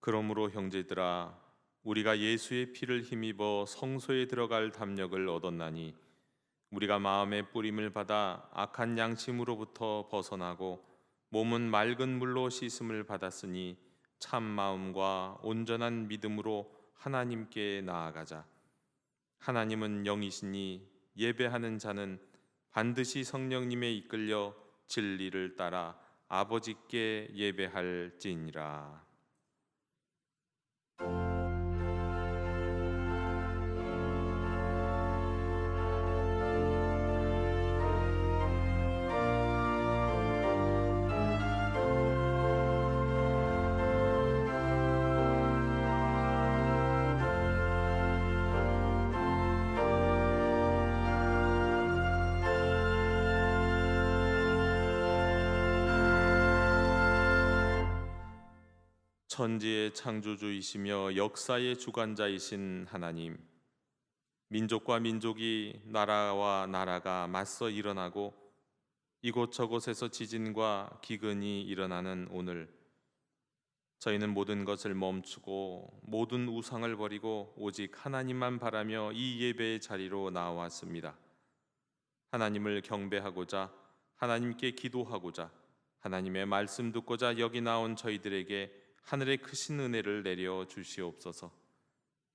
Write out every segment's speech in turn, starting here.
그러므로 형제들아, 우리가 예수의 피를 힘입어 성소에 들어갈 담력을 얻었나니 우리가 마음의 뿌림을 받아 악한 양심으로부터 벗어나고 몸은 맑은 물로 씻음을 받았으니 참 마음과 온전한 믿음으로 하나님께 나아가자. 하나님은 영이시니 예배하는 자는 반드시 성령님에 이끌려 진리를 따라 아버지께 예배할지니라. 천지의 창조주이시며 역사의 주관자이신 하나님, 민족과 민족이 나라와 나라가 맞서 일어나고 이곳저곳에서 지진과 기근이 일어나는 오늘, 저희는 모든 것을 멈추고 모든 우상을 버리고 오직 하나님만 바라며 이 예배의 자리로 나왔습니다. 하나님을 경배하고자, 하나님께 기도하고자, 하나님의 말씀 듣고자 여기 나온 저희들에게 하늘의 크신 은혜를 내려 주시옵소서.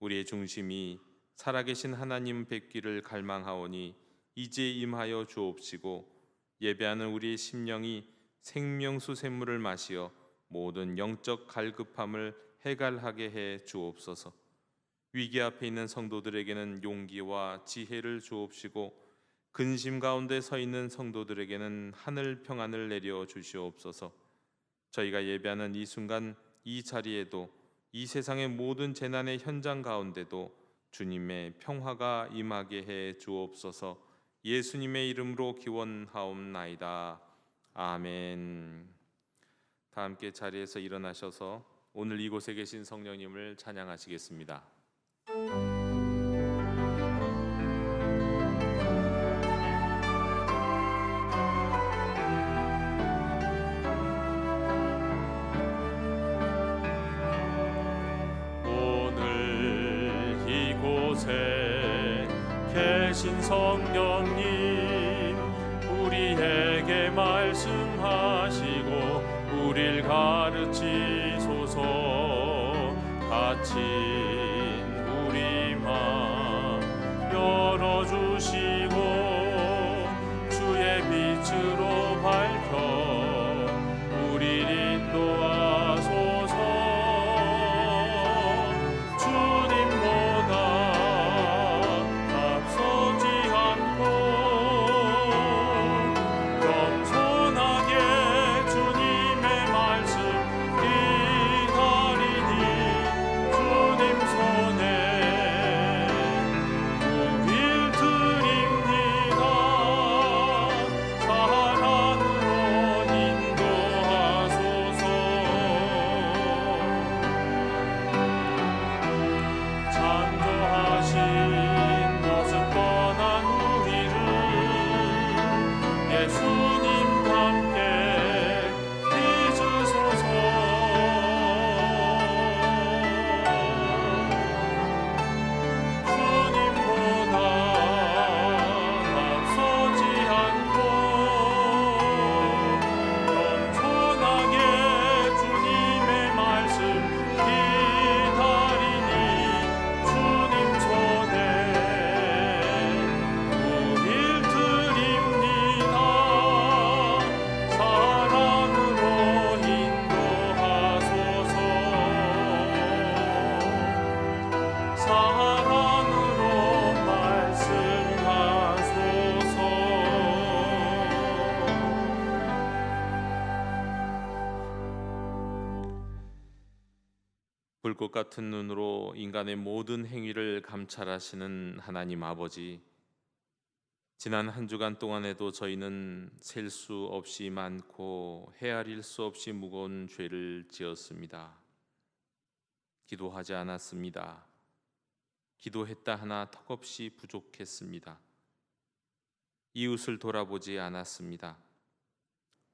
우리의 중심이 살아계신 하나님 뵙기를 갈망하오니 이제 임하여 주옵시고, 예배하는 우리의 심령이 생명수 샘물을 마시어 모든 영적 갈급함을 해갈하게 해 주옵소서. 위기 앞에 있는 성도들에게는 용기와 지혜를 주옵시고, 근심 가운데 서 있는 성도들에게는 하늘 평안을 내려 주시옵소서. 저희가 예배하는 이 순간, 이 자리에도, 이 세상의 모든 재난의 현장 가운데도 주님의 평화가 임하게 해 주옵소서. 예수님의 이름으로 기원하옵나이다. 아멘. 다 함께 자리에서 일어나셔서 오늘 이곳에 계신 성령님을 찬양하시겠습니다. 이곳에 계신 성령님, 우리에게 말씀하시고 우릴 가르치소서. 닫힌 우리 맘 열어주시고 주의 빛으로 밝혀 우릴 인도하소서. 불꽃 같은 눈으로 인간의 모든 행위를 감찰하시는 하나님 아버지, 지난 한 주간 동안에도 저희는 셀 수 없이 많고 헤아릴 수 없이 무거운 죄를 지었습니다. 기도하지 않았습니다. 기도했다 하나 턱없이 부족했습니다. 이웃을 돌아보지 않았습니다.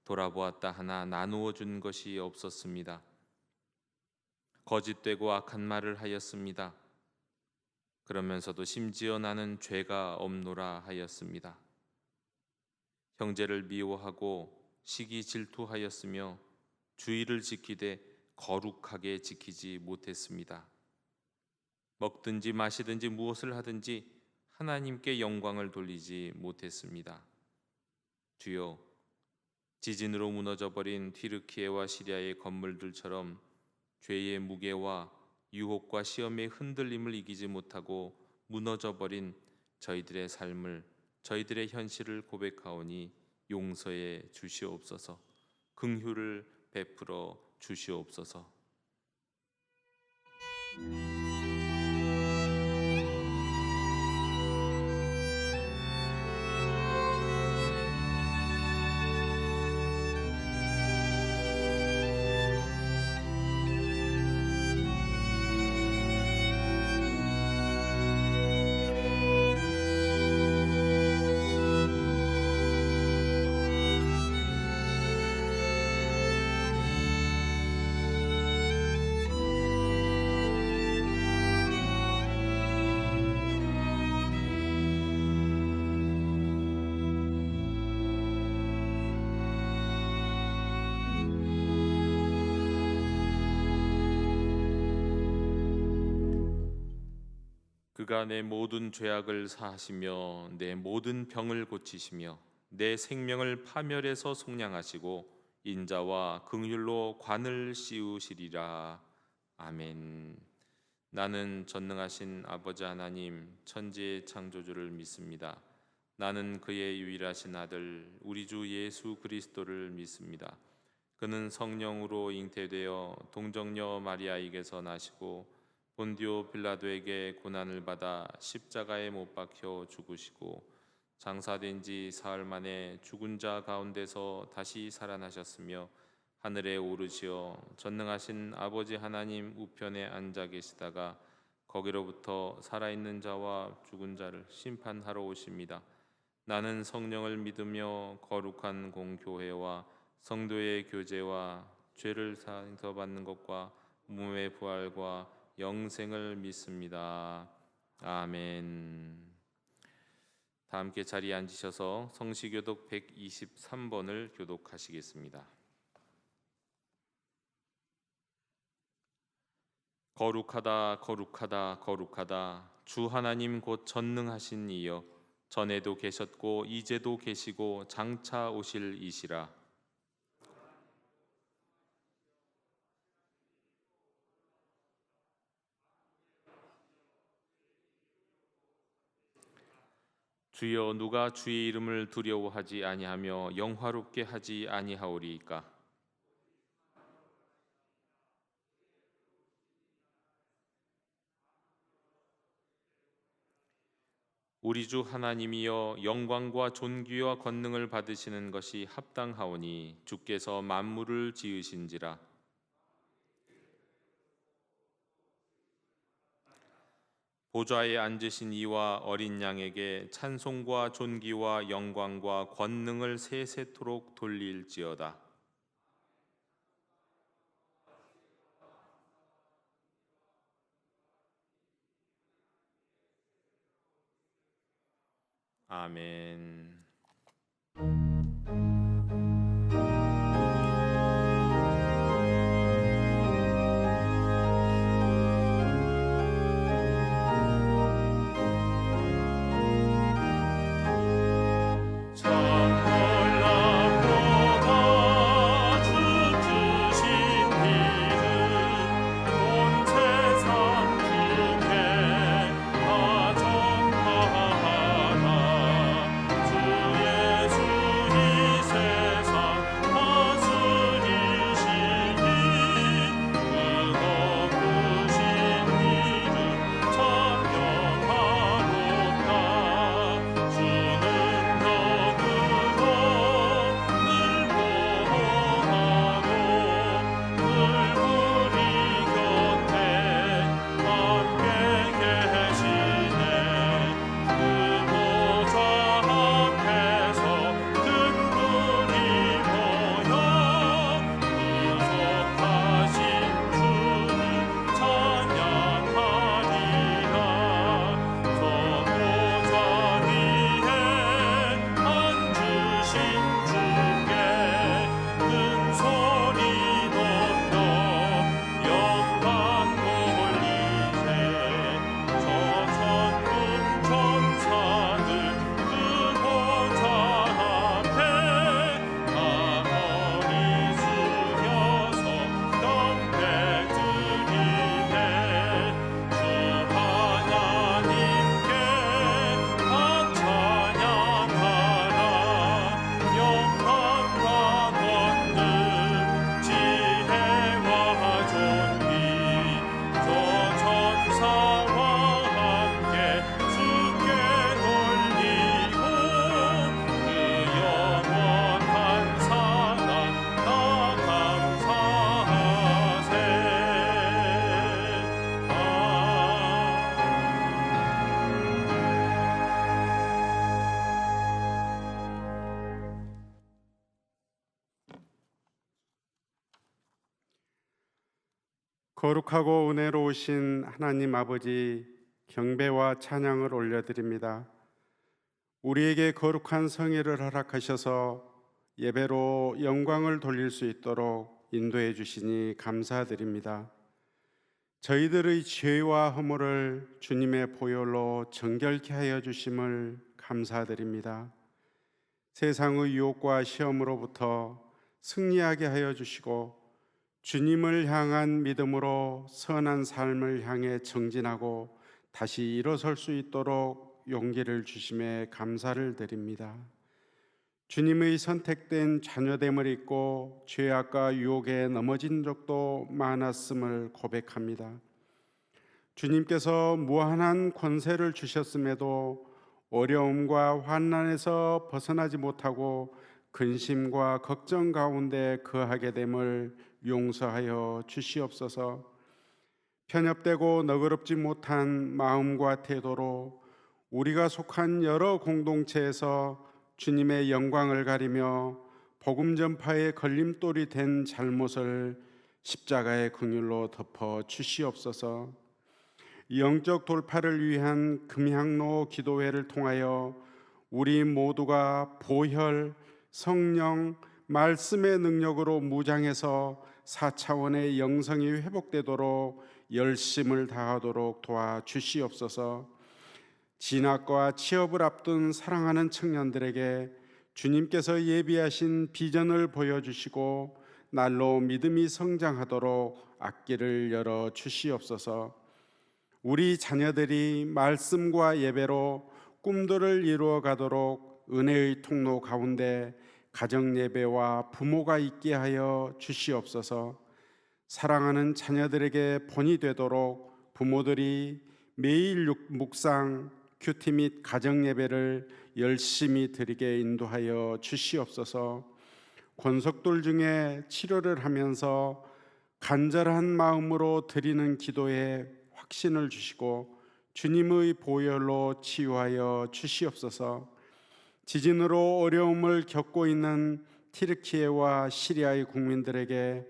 돌아보았다 하나 나누어 준 것이 없었습니다. 거짓되고 악한 말을 하였습니다. 그러면서도 심지어 나는 죄가 없노라 하였습니다. 형제를 미워하고 시기 질투하였으며 주의를 지키되 거룩하게 지키지 못했습니다. 먹든지 마시든지 무엇을 하든지 하나님께 영광을 돌리지 못했습니다. 주여, 지진으로 무너져버린 튀르키예와 시리아의 건물들처럼 죄의 무게와 유혹과 시험의 흔들림을 이기지 못하고 무너져버린 저희들의 삶을, 저희들의 현실을 고백하오니 용서해 주시옵소서. 긍휼을 베풀어 주시옵소서. 그가 내 모든 죄악을 사하시며 내 모든 병을 고치시며 내 생명을 파멸에서 속량하시고 인자와 긍휼로 관을 씌우시리라. 아멘. 나는 전능하신 아버지 하나님 천지의 창조주를 믿습니다. 나는 그의 유일하신 아들 우리 주 예수 그리스도를 믿습니다. 그는 성령으로 잉태되어 동정녀 마리아에게서 나시고 본디오 빌라도에게 고난을 받아 십자가에 못 박혀 죽으시고 장사된 지 사흘 만에 죽은 자 가운데서 다시 살아나셨으며 하늘에 오르시어 전능하신 아버지 하나님 우편에 앉아 계시다가 거기로부터 살아있는 자와 죽은 자를 심판하러 오십니다. 나는 성령을 믿으며 거룩한 공교회와 성도의 교제와 죄를 사해받는 것과 몸의 부활과 영생을 믿습니다. 아멘. 다 함께 자리에 앉으셔서 성시교독 123번을 교독하시겠습니다. 거룩하다 거룩하다 거룩하다 주 하나님 곧 전능하신 이여 전에도 계셨고 이제도 계시고 장차 오실 이시라. 주여 누가 주의 이름을 두려워하지 아니하며 영화롭게 하지 아니하오리이까. 우리 주 하나님이여 영광과 존귀와 권능을 받으시는 것이 합당하오니 주께서 만물을 지으신지라. 보좌에 앉으신 이와 어린 양에게 찬송과 존귀와 영광과 권능을 세세토록 돌릴지어다. 아멘. 주 거룩하고 은혜로우신 하나님 아버지, 경배와 찬양을 올려드립니다. 우리에게 거룩한 성회를 허락하셔서 예배로 영광을 돌릴 수 있도록 인도해 주시니 감사드립니다. 저희들의 죄와 허물을 주님의 보혈로 정결케 하여 주심을 감사드립니다. 세상의 유혹과 시험으로부터 승리하게 하여 주시고 주님을 향한 믿음으로 선한 삶을 향해 정진하고 다시 일어설 수 있도록 용기를 주심에 감사를 드립니다. 주님의 선택된 자녀됨을 잊고 죄악과 유혹에 넘어진 적도 많았음을 고백합니다. 주님께서 무한한 권세를 주셨음에도 어려움과 환난에서 벗어나지 못하고 근심과 걱정 가운데 거하게 됨을 용서하여 주시옵소서. 편협되고 너그럽지 못한 마음과 태도로 우리가 속한 여러 공동체에서 주님의 영광을 가리며 복음 전파의 걸림돌이 된 잘못을 십자가의 긍휼로 덮어 주시옵소서. 영적 돌파를 위한 금향로 기도회를 통하여 우리 모두가 보혈, 성령, 말씀의 능력으로 무장해서 4차원의 영성이 회복되도록 열심을 다하도록 도와주시옵소서. 진학과 취업을 앞둔 사랑하는 청년들에게 주님께서 예비하신 비전을 보여주시고 날로 믿음이 성장하도록 앞길을 열어 주시옵소서. 우리 자녀들이 말씀과 예배로 꿈들을 이루어 가도록 은혜의 통로 가운데 가정 예배와 부모가 있게 하여 주시옵소서. 사랑하는 자녀들에게 본이 되도록 부모들이 매일 묵상, 큐티 및 가정 예배를 열심히 드리게 인도하여 주시옵소서. 권속들 중에 치료를 하면서 간절한 마음으로 드리는 기도에 확신을 주시고 주님의 보혈로 치유하여 주시옵소서. 지진으로 어려움을 겪고 있는 튀르키예와 시리아의 국민들에게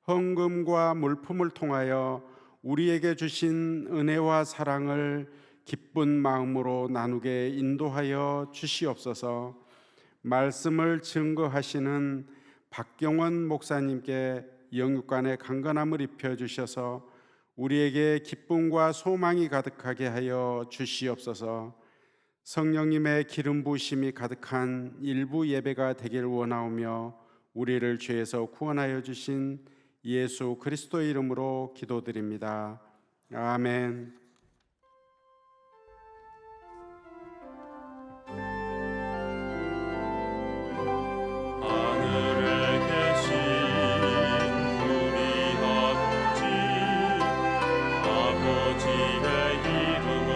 헌금과 물품을 통하여 우리에게 주신 은혜와 사랑을 기쁜 마음으로 나누게 인도하여 주시옵소서. 말씀을 증거하시는 박경원 목사님께 영육간의 강건함을 입혀 주셔서 우리에게 기쁨과 소망이 가득하게 하여 주시옵소서. 성령님의 기름 부으심이 가득한 일부 예배가 되길 원하오며 우리를 죄에서 구원하여 주신 예수 그리스도의 이름으로 기도드립니다. 아멘. 하늘에 계신 우리 아버지의 이름을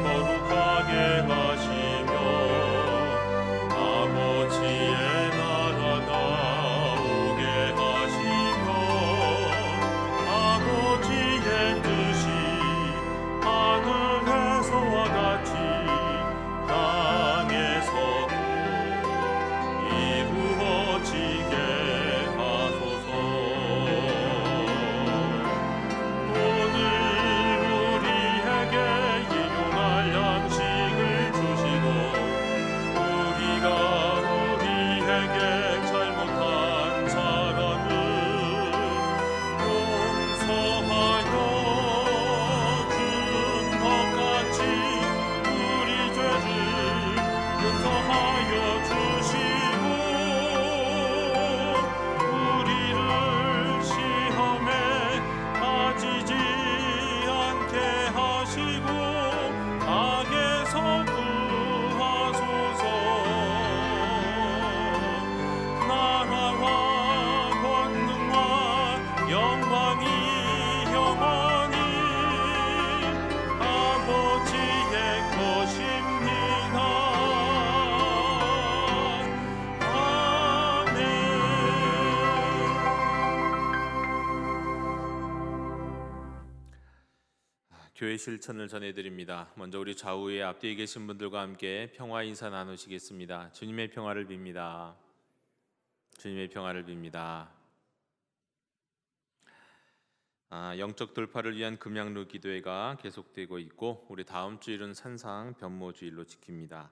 거룩하게 하시며 아버지의 나라가 오게 하시며 아버지의 뜻이 하늘에서와 같이 땅에서도 이루어지게 하소서. 오늘 우리에게 일용할 양식을 주시고 우리가 우리에게 잘못한 사람을 용서하여 준 것 같이 우리 죄를 용서하여 주시고 우리를 시험에 빠지지 않게 하시고 악에서 구하소서. 나라와 권능과 영광이 영원히 아버지의 것입니다. 아멘. 교회 실천을 전해드립니다. 먼저 우리 좌우에 앞뒤에 계신 분들과 함께 평화 인사 나누시겠습니다. 주님의 평화를 빕니다. 주님의 평화를 빕니다. 영적 돌파를 위한 금양루 기도회가 계속되고 있고 우리 다음 주일은 산상 변모주일로 지킵니다.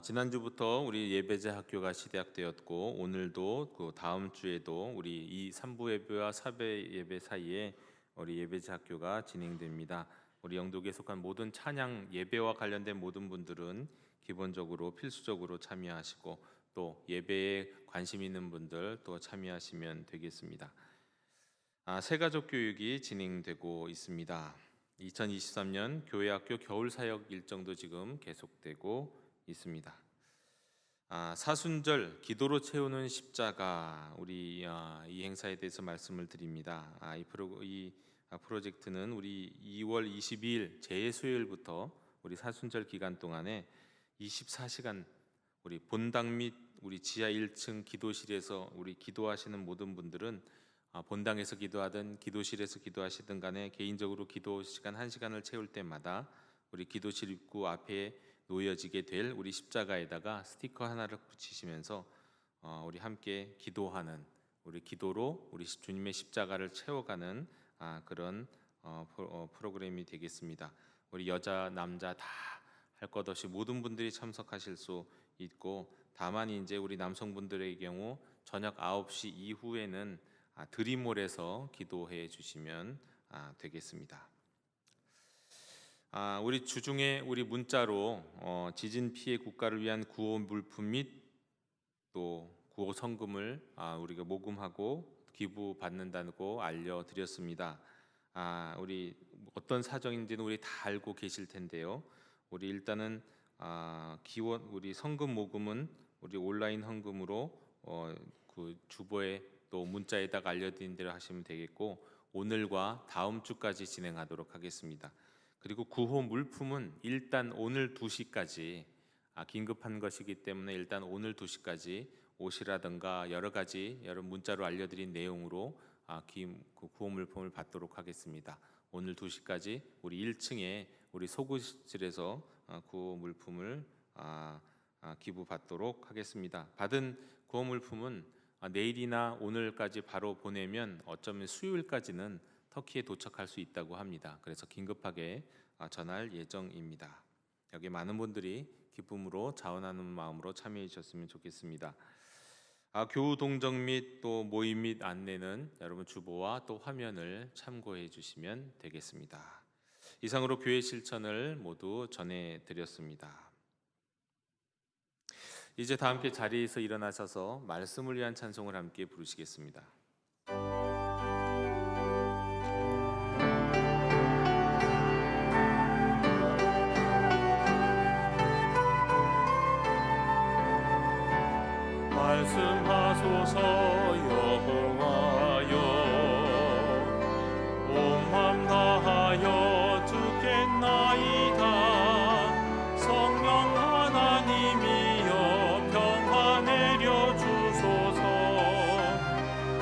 지난주부터 우리 예배자 학교가 시작되었고 오늘도 그 다음 주에도 우리 이 3부 예배와 4배 예배 사이에 우리 예배자 학교가 진행됩니다. 우리 영도교에 속한 모든 찬양 예배와 관련된 모든 분들은 기본적으로 필수적으로 참여하시고 또 예배에 관심 있는 분들 또 참여하시면 되겠습니다. 새가족 교육이 진행되고 있습니다. 2023년 교회학교 겨울 사역 일정도 지금 계속되고 있습니다. 사순절 기도로 채우는 십자가 우리 이 행사에 대해서 말씀을 드립니다. 이 프로젝트는 우리 2월 22일 재수요일부터 우리 사순절 기간 동안에 24시간 우리 본당 및 우리 지하 1층 기도실에서 우리 기도하시는 모든 분들은 본당에서 기도하든 기도실에서 기도하시든 간에 개인적으로 기도 시간 1시간을 채울 때마다 우리 기도실 입구 앞에 놓여지게 될 우리 십자가에다가 스티커 하나를 붙이시면서 우리 함께 기도하는 우리 기도로 우리 주님의 십자가를 채워가는 그런 프로그램이 되겠습니다. 우리 여자 남자 다 할 것 없이 모든 분들이 참석하실 수 있고 다만 이제 우리 남성분들의 경우 저녁 9시 이후에는 드림홀에서 기도해 주시면 되겠습니다. 우리 주중에 우리 문자로 지진 피해 국가를 위한 구호 물품 및 또 구호 성금을 우리가 모금하고 기부 받는다고 알려드렸습니다. 우리 어떤 사정인지는 우리 다 알고 계실 텐데요. 우리 일단은 기원 우리 성금 모금은 우리 온라인 헌금으로 그 주보에 또 문자에다가 알려드린 대로 하시면 되겠고 오늘과 다음 주까지 진행하도록 하겠습니다. 그리고 구호 물품은 일단 오늘 2시까지 긴급한 것이기 때문에 일단 오늘 2시까지 옷이라든가 여러 가지 여러 문자로 알려드린 내용으로 구호 물품을 받도록 하겠습니다. 오늘 2시까지 우리 1층에 우리 소구실에서 구호 물품을 기부 받도록 하겠습니다. 받은 구호 물품은 내일이나 오늘까지 바로 보내면 어쩌면 수요일까지는 터키에 도착할 수 있다고 합니다. 그래서 긴급하게 전할 예정입니다. 여기 많은 분들이 기쁨으로 자원하는 마음으로 참여해 주셨으면 좋겠습니다. 교우 동정 및 또 모임 및 안내는 여러분 주보와 또 화면을 참고해 주시면 되겠습니다. 이상으로 교회 실천을 모두 전해 드렸습니다. 이제 다 함께 자리에서 일어나셔서 말씀을 위한 찬송을 함께 부르시겠습니다. 말씀하소서 여호와여 온 맘 다하여 듣겠나이다. 성령 하나님이여 평화 내려 주소서.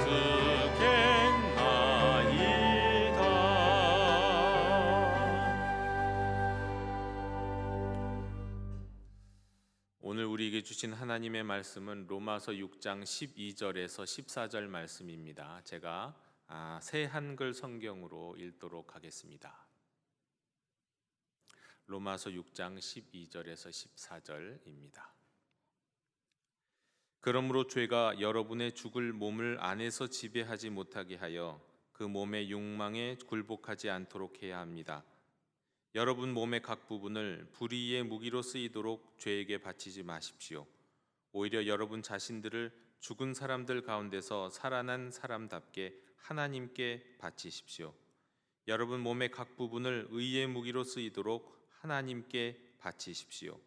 듣겠나이다. 오늘 우리에게 주신 하나님의 말씀은 로마서 6장 12절에서 14절 말씀입니다. 제가 새 한글 성경으로 읽도록 하겠습니다. 로마서 6장 12절에서 14절입니다. 그러므로 죄가 여러분의 죽을 몸을 안에서 지배하지 못하게 하여 그 몸의 욕망에 굴복하지 않도록 해야 합니다. 여러분 몸의 각 부분을 불의의 무기로 쓰이도록 죄에게 바치지 마십시오. 오히려 여러분 자신들을 죽은 사람들 가운데서 살아난 사람답게 하나님께 바치십시오. 여러분 몸의 각 부분을 의의 무기로 쓰이도록 하나님께 바치십시오.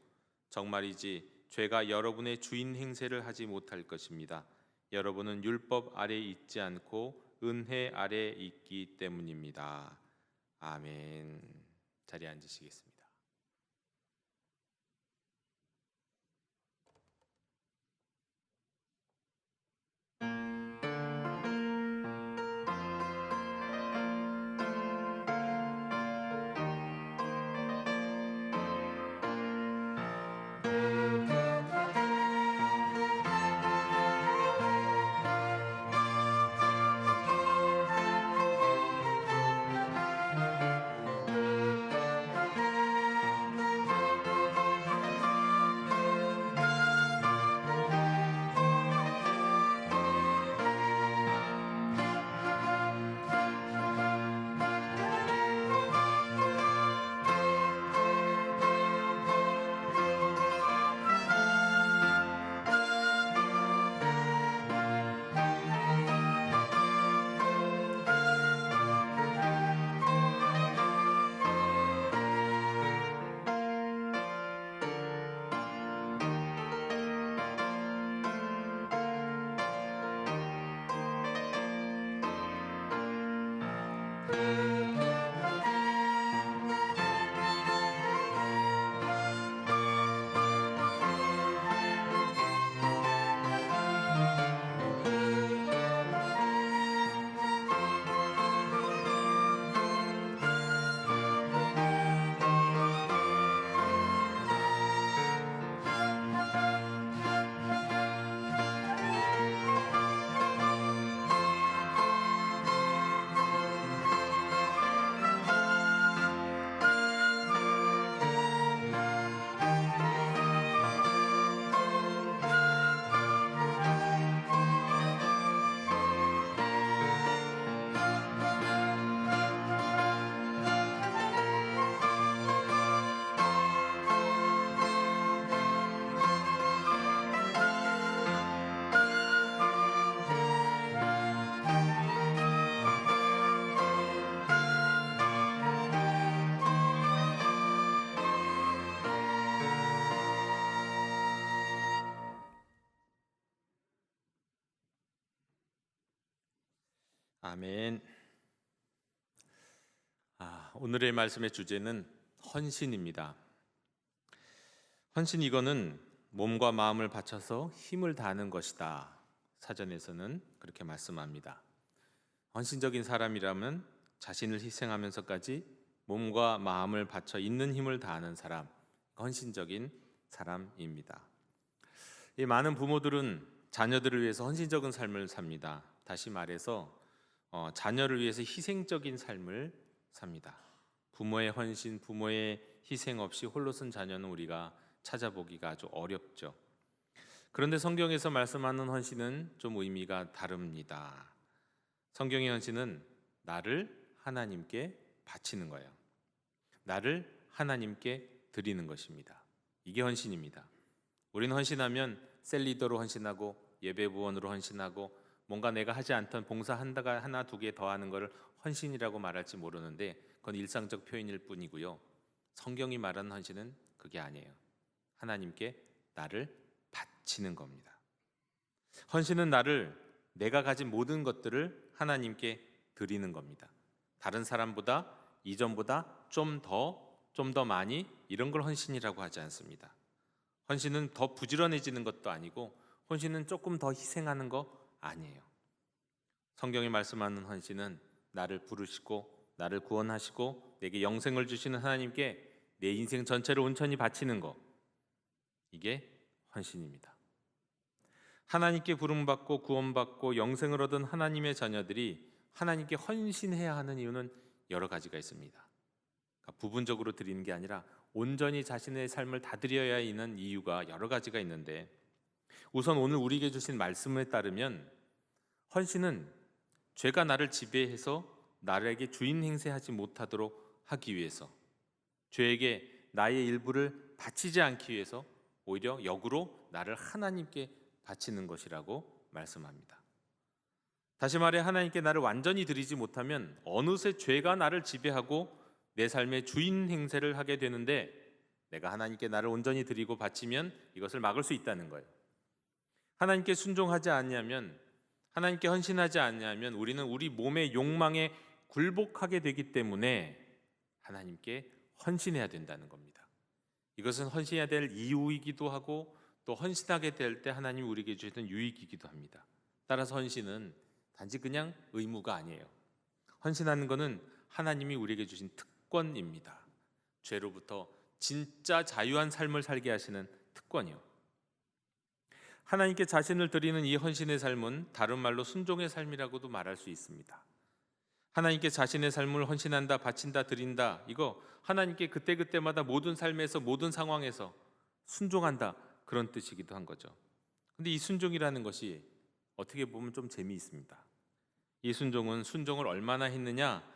정말이지 죄가 여러분의 주인 행세를 하지 못할 것입니다. 여러분은 율법 아래 있지 않고 은혜 아래 있기 때문입니다. 아멘. 자리에 앉으시겠습니다. 아멘. 오늘의 말씀의 주제는 헌신입니다. 헌신 이거는 몸과 마음을 바쳐서 힘을 다하는 것이다. 사전에서는 그렇게 말씀합니다. 헌신적인 사람이라면 자신을 희생하면서까지 몸과 마음을 바쳐 있는 힘을 다하는 사람, 헌신적인 사람입니다. 이 많은 부모들은 자녀들을 위해서 헌신적인 삶을 삽니다. 다시 말해서 자녀를 위해서 희생적인 삶을 삽니다. 부모의 헌신, 부모의 희생 없이 홀로 쓴 자녀는 우리가 찾아보기가 아주 어렵죠. 그런데 성경에서 말씀하는 헌신은 좀 의미가 다릅니다. 성경의 헌신은 나를 하나님께 바치는 거예요. 나를 하나님께 드리는 것입니다. 이게 헌신입니다. 우리는 헌신하면 셀리더로 헌신하고 예배부원으로 헌신하고 뭔가 내가 하지 않던 봉사 하나 두 개 더 하는 것을 헌신이라고 말할지 모르는데 그건 일상적 표현일 뿐이고요. 성경이 말하는 헌신은 그게 아니에요. 하나님께 나를 바치는 겁니다. 헌신은 내가 가진 모든 것들을 하나님께 드리는 겁니다. 다른 사람보다 이전보다 좀 더 많이 이런 걸 헌신이라고 하지 않습니다. 헌신은 더 부지런해지는 것도 아니고 헌신은 조금 더 희생하는 거 아니에요. 성경이 말씀하는 헌신은 나를 부르시고 나를 구원하시고 내게 영생을 주시는 하나님께 내 인생 전체를 온전히 바치는 거, 이게 헌신입니다. 하나님께 부름받고 구원받고 영생을 얻은 하나님의 자녀들이 하나님께 헌신해야 하는 이유는 여러 가지가 있습니다. 그러니까 부분적으로 드리는 게 아니라 온전히 자신의 삶을 다 드려야 하는 이유가 여러 가지가 있는데, 우선 오늘 우리에게 주신 말씀에 따르면 헌신은 죄가 나를 지배해서 나에게 주인 행세하지 못하도록 하기 위해서, 죄에게 나의 일부를 바치지 않기 위해서 오히려 역으로 나를 하나님께 바치는 것이라고 말씀합니다. 다시 말해 하나님께 나를 완전히 드리지 못하면 어느새 죄가 나를 지배하고 내 삶의 주인 행세를 하게 되는데, 내가 하나님께 나를 온전히 드리고 바치면 이것을 막을 수 있다는 거예요. 하나님께 순종하지 않냐면, 하나님께 헌신하지 않냐면 우리는 우리 몸의 욕망에 굴복하게 되기 때문에 하나님께 헌신해야 된다는 겁니다. 이것은 헌신해야 될 이유이기도 하고 또 헌신하게 될 때 하나님이 우리에게 주시는 유익이기도 합니다. 따라서 헌신은 단지 그냥 의무가 아니에요. 헌신하는 것은 하나님이 우리에게 주신 특권입니다. 죄로부터 진짜 자유한 삶을 살게 하시는 특권이요. 하나님께 자신을 드리는 이 헌신의 삶은 다른 말로 순종의 삶이라고도 말할 수 있습니다. 하나님께 자신의 삶을 헌신한다, 바친다, 드린다, 이거 하나님께 그때그때마다 모든 삶에서 모든 상황에서 순종한다, 그런 뜻이기도 한 거죠. 근데 이 순종이라는 것이 어떻게 보면 좀 재미있습니다. 이 순종은 순종을 얼마나 했느냐,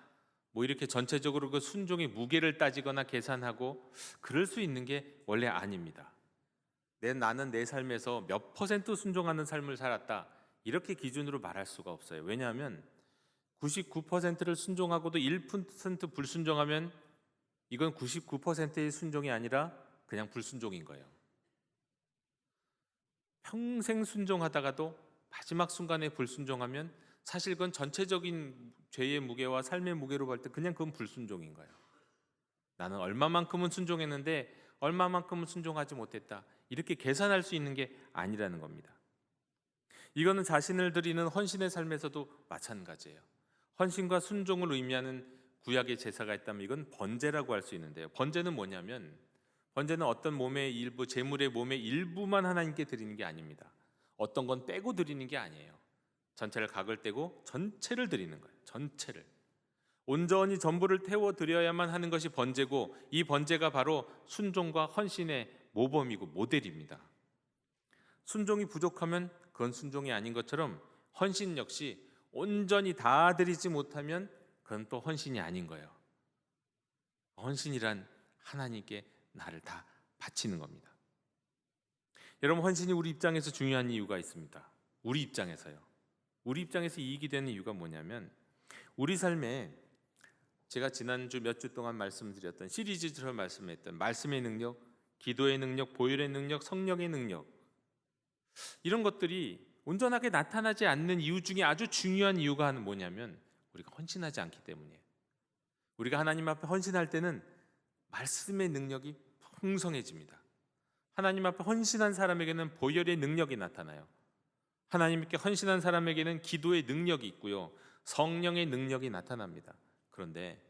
이렇게 전체적으로 그 순종의 무게를 따지거나 계산하고 그럴 수 있는 게 원래 아닙니다. 나는 내 삶에서 몇 % 순종하는 삶을 살았다, 이렇게 기준으로 말할 수가 없어요. 왜냐하면 99%를 순종하고도 1% 불순종하면 이건 99%의 순종이 아니라 그냥 불순종인 거예요. 평생 순종하다가도 마지막 순간에 불순종하면 사실 그건 전체적인 죄의 무게와 삶의 무게로 볼 때 그냥 그건 불순종인 거예요. 나는 얼마만큼은 순종했는데 얼마만큼은 순종하지 못했다, 이렇게 계산할 수 있는 게 아니라는 겁니다. 이거는 자신을 드리는 헌신의 삶에서도 마찬가지예요. 헌신과 순종을 의미하는 구약의 제사가 있다면 이건 번제라고 할 수 있는데요. 번제는 뭐냐면, 번제는 어떤 몸의 일부, 제물의 몸의 일부만 하나님께 드리는 게 아닙니다. 어떤 건 빼고 드리는 게 아니에요. 전체를 각을 떼고 전체를 드리는 거예요. 전체를 온전히 전부를 태워 드려야만 하는 것이 번제고, 이 번제가 바로 순종과 헌신의 모범이고 모델입니다. 순종이 부족하면 그건 순종이 아닌 것처럼 헌신 역시 온전히 다 드리지 못하면 그건 또 헌신이 아닌 거예요. 헌신이란 하나님께 나를 다 바치는 겁니다. 여러분, 헌신이 우리 입장에서 중요한 이유가 있습니다. 우리 입장에서요. 우리 입장에서 이익이 되는 이유가 뭐냐면, 우리 삶에 제가 지난주 몇 주 동안 말씀드렸던 시리즈처럼 말씀했던 말씀의 능력, 기도의 능력, 보혈의 능력, 성령의 능력, 이런 것들이 온전하게 나타나지 않는 이유 중에 아주 중요한 이유가 뭐냐면 우리가 헌신하지 않기 때문이에요. 우리가 하나님 앞에 헌신할 때는 말씀의 능력이 풍성해집니다. 하나님 앞에 헌신한 사람에게는 보혈의 능력이 나타나요. 하나님께 헌신한 사람에게는 기도의 능력이 있고요, 성령의 능력이 나타납니다. 그런데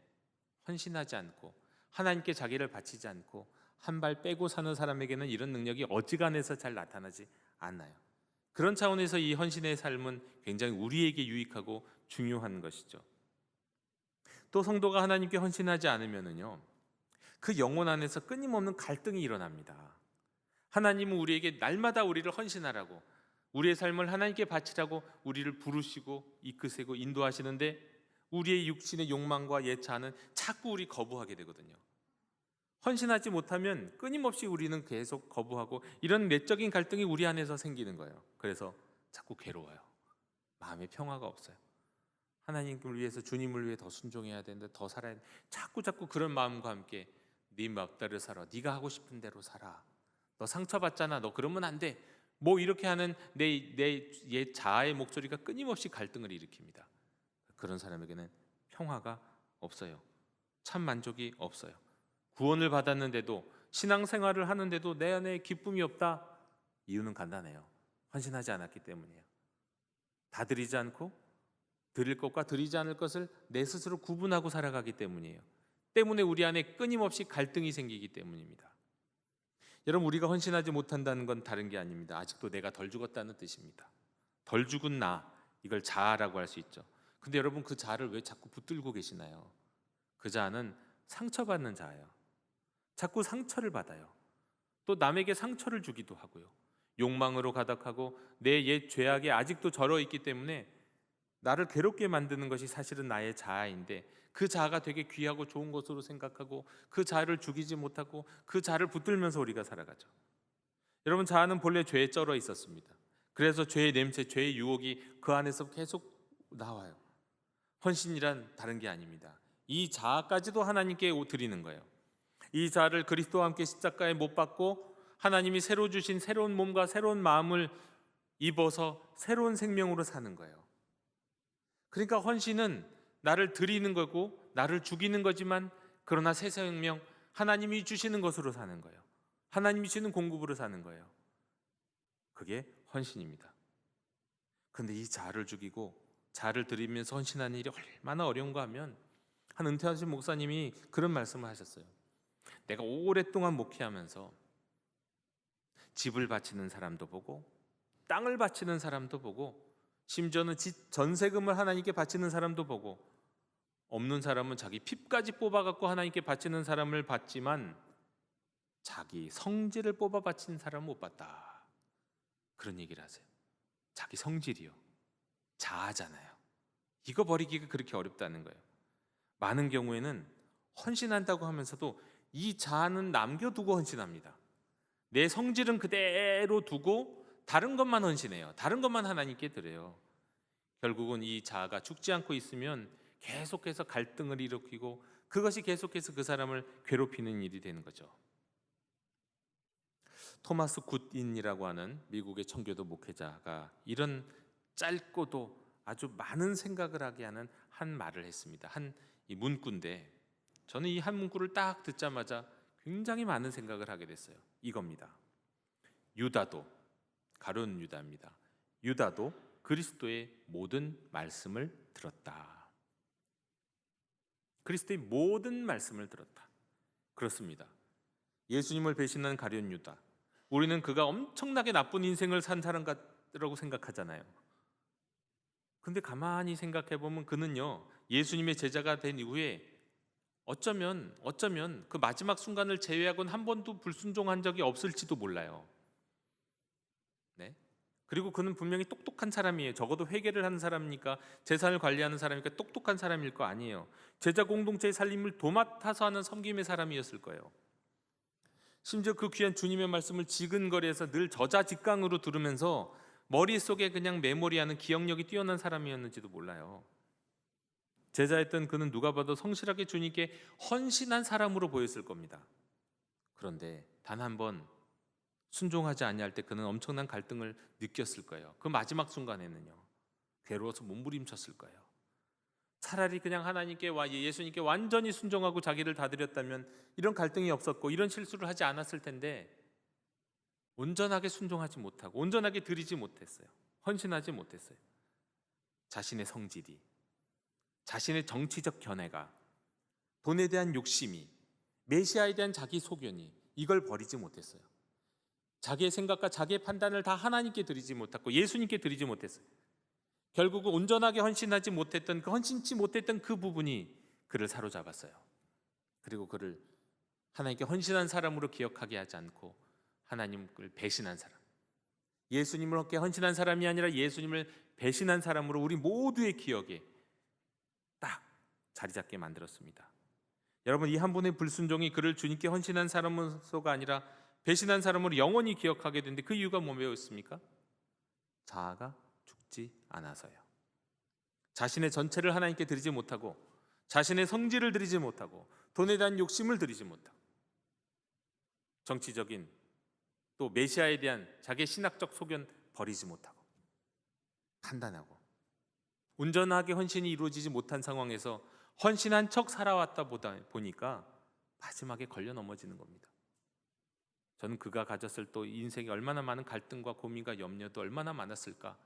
헌신하지 않고 하나님께 자기를 바치지 않고 한 발 빼고 사는 사람에게는 이런 능력이 어지간해서 잘 나타나지 않아요. 그런 차원에서 이 헌신의 삶은 굉장히 우리에게 유익하고 중요한 것이죠. 또 성도가 하나님께 헌신하지 않으면은요, 그 영혼 안에서 끊임없는 갈등이 일어납니다. 하나님은 우리에게 날마다 우리를 헌신하라고, 우리의 삶을 하나님께 바치라고 우리를 부르시고 이끄시고 인도하시는데, 우리의 육신의 욕망과 예차는 자꾸 우리 거부하게 되거든요. 헌신하지 못하면 끊임없이 우리는 계속 거부하고, 이런 내적인 갈등이 우리 안에서 생기는 거예요. 그래서 자꾸 괴로워요. 마음에 평화가 없어요. 하나님을 위해서, 주님을 위해 더 순종해야 되는데, 더 살아야 되는데, 자꾸 그런 마음과 함께 네 맘대로 살아, 네가 하고 싶은 대로 살아, 너 상처받잖아, 너 그러면 안 돼, 뭐 이렇게 하는 내 자아의 목소리가 끊임없이 갈등을 일으킵니다. 그런 사람에게는 평화가 없어요. 참 만족이 없어요. 구원을 받았는데도, 신앙생활을 하는데도 내 안에 기쁨이 없다. 이유는 간단해요. 헌신하지 않았기 때문이에요. 다 드리지 않고 드릴 것과 드리지 않을 것을 내 스스로 구분하고 살아가기 때문이에요. 때문에 우리 안에 끊임없이 갈등이 생기기 때문입니다. 여러분, 우리가 헌신하지 못한다는 건 다른 게 아닙니다. 아직도 내가 덜 죽었다는 뜻입니다. 덜 죽은 나, 이걸 자아라고 할 수 있죠. 근데 여러분, 그 자아를 왜 자꾸 붙들고 계시나요? 그 자아는 상처받는 자예요. 자꾸 상처를 받아요. 또 남에게 상처를 주기도 하고요. 욕망으로 가득하고 내 옛 죄악에 아직도 절어 있기 때문에 나를 괴롭게 만드는 것이 사실은 나의 자아인데, 그 자아가 되게 귀하고 좋은 것으로 생각하고 그 자아를 죽이지 못하고 그 자아를 붙들면서 우리가 살아가죠. 여러분, 자아는 본래 죄에 쩔어 있었습니다. 그래서 죄의 냄새, 죄의 유혹이 그 안에서 계속 나와요. 헌신이란 다른 게 아닙니다. 이 자아까지도 하나님께 드리는 거예요. 이 자아를 그리스도와 함께 십자가에 못 박고 하나님이 새로 주신 새로운 몸과 새로운 마음을 입어서 새로운 생명으로 사는 거예요. 그러니까 헌신은 나를 드리는 거고 나를 죽이는 거지만, 그러나 새 생명, 하나님이 주시는 것으로 사는 거예요. 하나님이 주시는 공급으로 사는 거예요. 그게 헌신입니다. 그런데 이 자아를 죽이고 자아를 드리면서 헌신하는 일이 얼마나 어려운가 하면, 한 은퇴하신 목사님이 그런 말씀을 하셨어요. 내가 오랫동안 목회하면서 집을 바치는 사람도 보고 땅을 바치는 사람도 보고, 심지어는 전세금을 하나님께 바치는 사람도 보고, 없는 사람은 자기 핍까지 뽑아갖고 하나님께 바치는 사람을 봤지만 자기 성질을 뽑아 바치는 사람은 못 봤다. 그런 얘기를 하세요. 자기 성질이요, 자아잖아요. 이거 버리기가 그렇게 어렵다는 거예요. 많은 경우에는 헌신한다고 하면서도 이 자아는 남겨두고 헌신합니다. 내 성질은 그대로 두고 다른 것만 헌신해요. 다른 것만 하나님께 드려요. 결국은 이 자아가 죽지 않고 있으면 계속해서 갈등을 일으키고, 그것이 계속해서 그 사람을 괴롭히는 일이 되는 거죠. 토마스 굿인이라고 하는 미국의 청교도 목회자가 이런 짧고도 아주 많은 생각을 하게 하는 한 말을 했습니다. 이 문구인데, 저는 이 한 문구를 딱 듣자마자 굉장히 많은 생각을 하게 됐어요. 이겁니다. 유다도, 가룟 유다입니다. 유다도 그리스도의 모든 말씀을 들었다. 그리스도의 모든 말씀을 들었다. 그렇습니다. 예수님을 배신한 가룟 유다, 우리는 그가 엄청나게 나쁜 인생을 산 사람 같다고 생각하잖아요. 근데 가만히 생각해 보면 그는요, 예수님의 제자가 된 이후에 어쩌면 그 마지막 순간을 제외하고는 한 번도 불순종한 적이 없을지도 몰라요. 네? 그리고 그는 분명히 똑똑한 사람이에요. 적어도 회개를 하는 사람이니까, 재산을 관리하는 사람이니까 똑똑한 사람일 거 아니에요. 제자 공동체의 살림을 도맡아서 하는 섬김의 사람이었을 거예요. 심지어 그 귀한 주님의 말씀을 지근거리에서 늘 저자직강으로 들으면서 머릿속에 그냥 메모리하는 기억력이 뛰어난 사람이었는지도 몰라요. 제자였던 그는 누가 봐도 성실하게 주님께 헌신한 사람으로 보였을 겁니다. 그런데 단 한 번 순종하지 아니할 때 그는 엄청난 갈등을 느꼈을 거예요. 그 마지막 순간에는요, 괴로워서 몸부림쳤을 거예요. 차라리 그냥 하나님께 예수님께 완전히 순종하고 자기를 다 드렸다면 이런 갈등이 없었고 이런 실수를 하지 않았을 텐데 온전하게 순종하지 못하고 온전하게 드리지 못했어요. 헌신하지 못했어요. 자신의 성질이, 자신의 정치적 견해가, 돈에 대한 욕심이, 메시아에 대한 자기 소견이 이걸 버리지 못했어요. 자기의 생각과 자기의 판단을 다 하나님께 드리지 못했고 예수님께 드리지 못했어요. 결국은 온전하게 헌신하지 못했던 헌신치 못했던 그 부분이 그를 사로잡았어요. 그리고 그를 하나님께 헌신한 사람으로 기억하게 하지 않고 하나님을 배신한 사람, 예수님을 얻게 헌신한 사람이 아니라 예수님을 배신한 사람으로 우리 모두의 기억에 딱 자리 잡게 만들었습니다. 여러분, 이 한 분의 불순종이 그를 주님께 헌신한 사람으로서가 아니라 배신한 사람으로 영원히 기억하게 되는데 그 이유가 뭐였습니까? 자아가 죽지 않아서요. 자신의 전체를 하나님께 드리지 못하고 자신의 성질을 드리지 못하고 돈에 대한 욕심을 드리지 못하고 정치적인 또 메시아에 대한 자기의 신학적 소견 버리지 못하고 판단하고 온전하게 헌신이 이루어지지 못한 상황에서 헌신한 척 살아왔다 보니까 마지막에 걸려 넘어지는 겁니다. 저는 그가 가졌을 또 인생에 얼마나 많은 갈등과 고민과 염려도 얼마나 많았을까.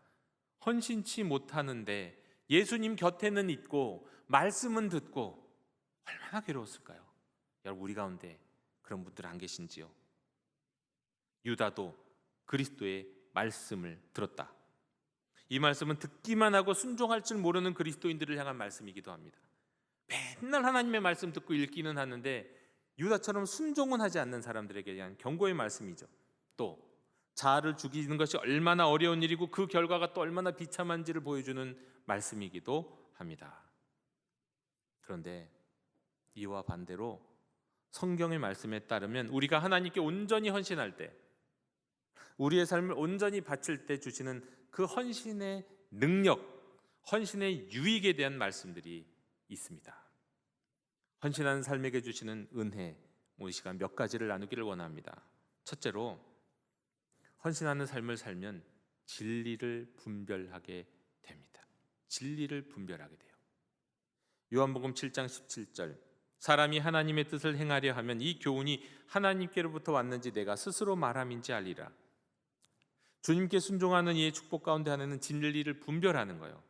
헌신치 못하는데 예수님 곁에는 있고 말씀은 듣고 얼마나 괴로웠을까요? 여러분, 우리 가운데 그런 분들 안 계신지요? 유다도 그리스도의 말씀을 들었다. 이 말씀은 듣기만 하고 순종할 줄 모르는 그리스도인들을 향한 말씀이기도 합니다. 맨날 하나님의 말씀 듣고 읽기는 하는데 유다처럼 순종은 하지 않는 사람들에게 대한 경고의 말씀이죠. 또 자아를 죽이는 것이 얼마나 어려운 일이고 그 결과가 또 얼마나 비참한지를 보여주는 말씀이기도 합니다. 그런데 이와 반대로 성경의 말씀에 따르면 우리가 하나님께 온전히 헌신할 때, 우리의 삶을 온전히 바칠 때 주시는 그 헌신의 능력, 헌신의 유익에 대한 말씀들이 있습니다. 헌신하는 삶에게 주시는 은혜, 이 시간 몇 가지를 나누기를 원합니다. 첫째로, 헌신하는 삶을 살면 진리를 분별하게 됩니다. 진리를 분별하게 돼요. 요한복음 7장 17절, 사람이 하나님의 뜻을 행하려 하면 이 교훈이 하나님께로부터 왔는지 내가 스스로 말함인지 알리라. 주님께 순종하는 이의 축복 가운데 하나는 진리를 분별하는 거예요.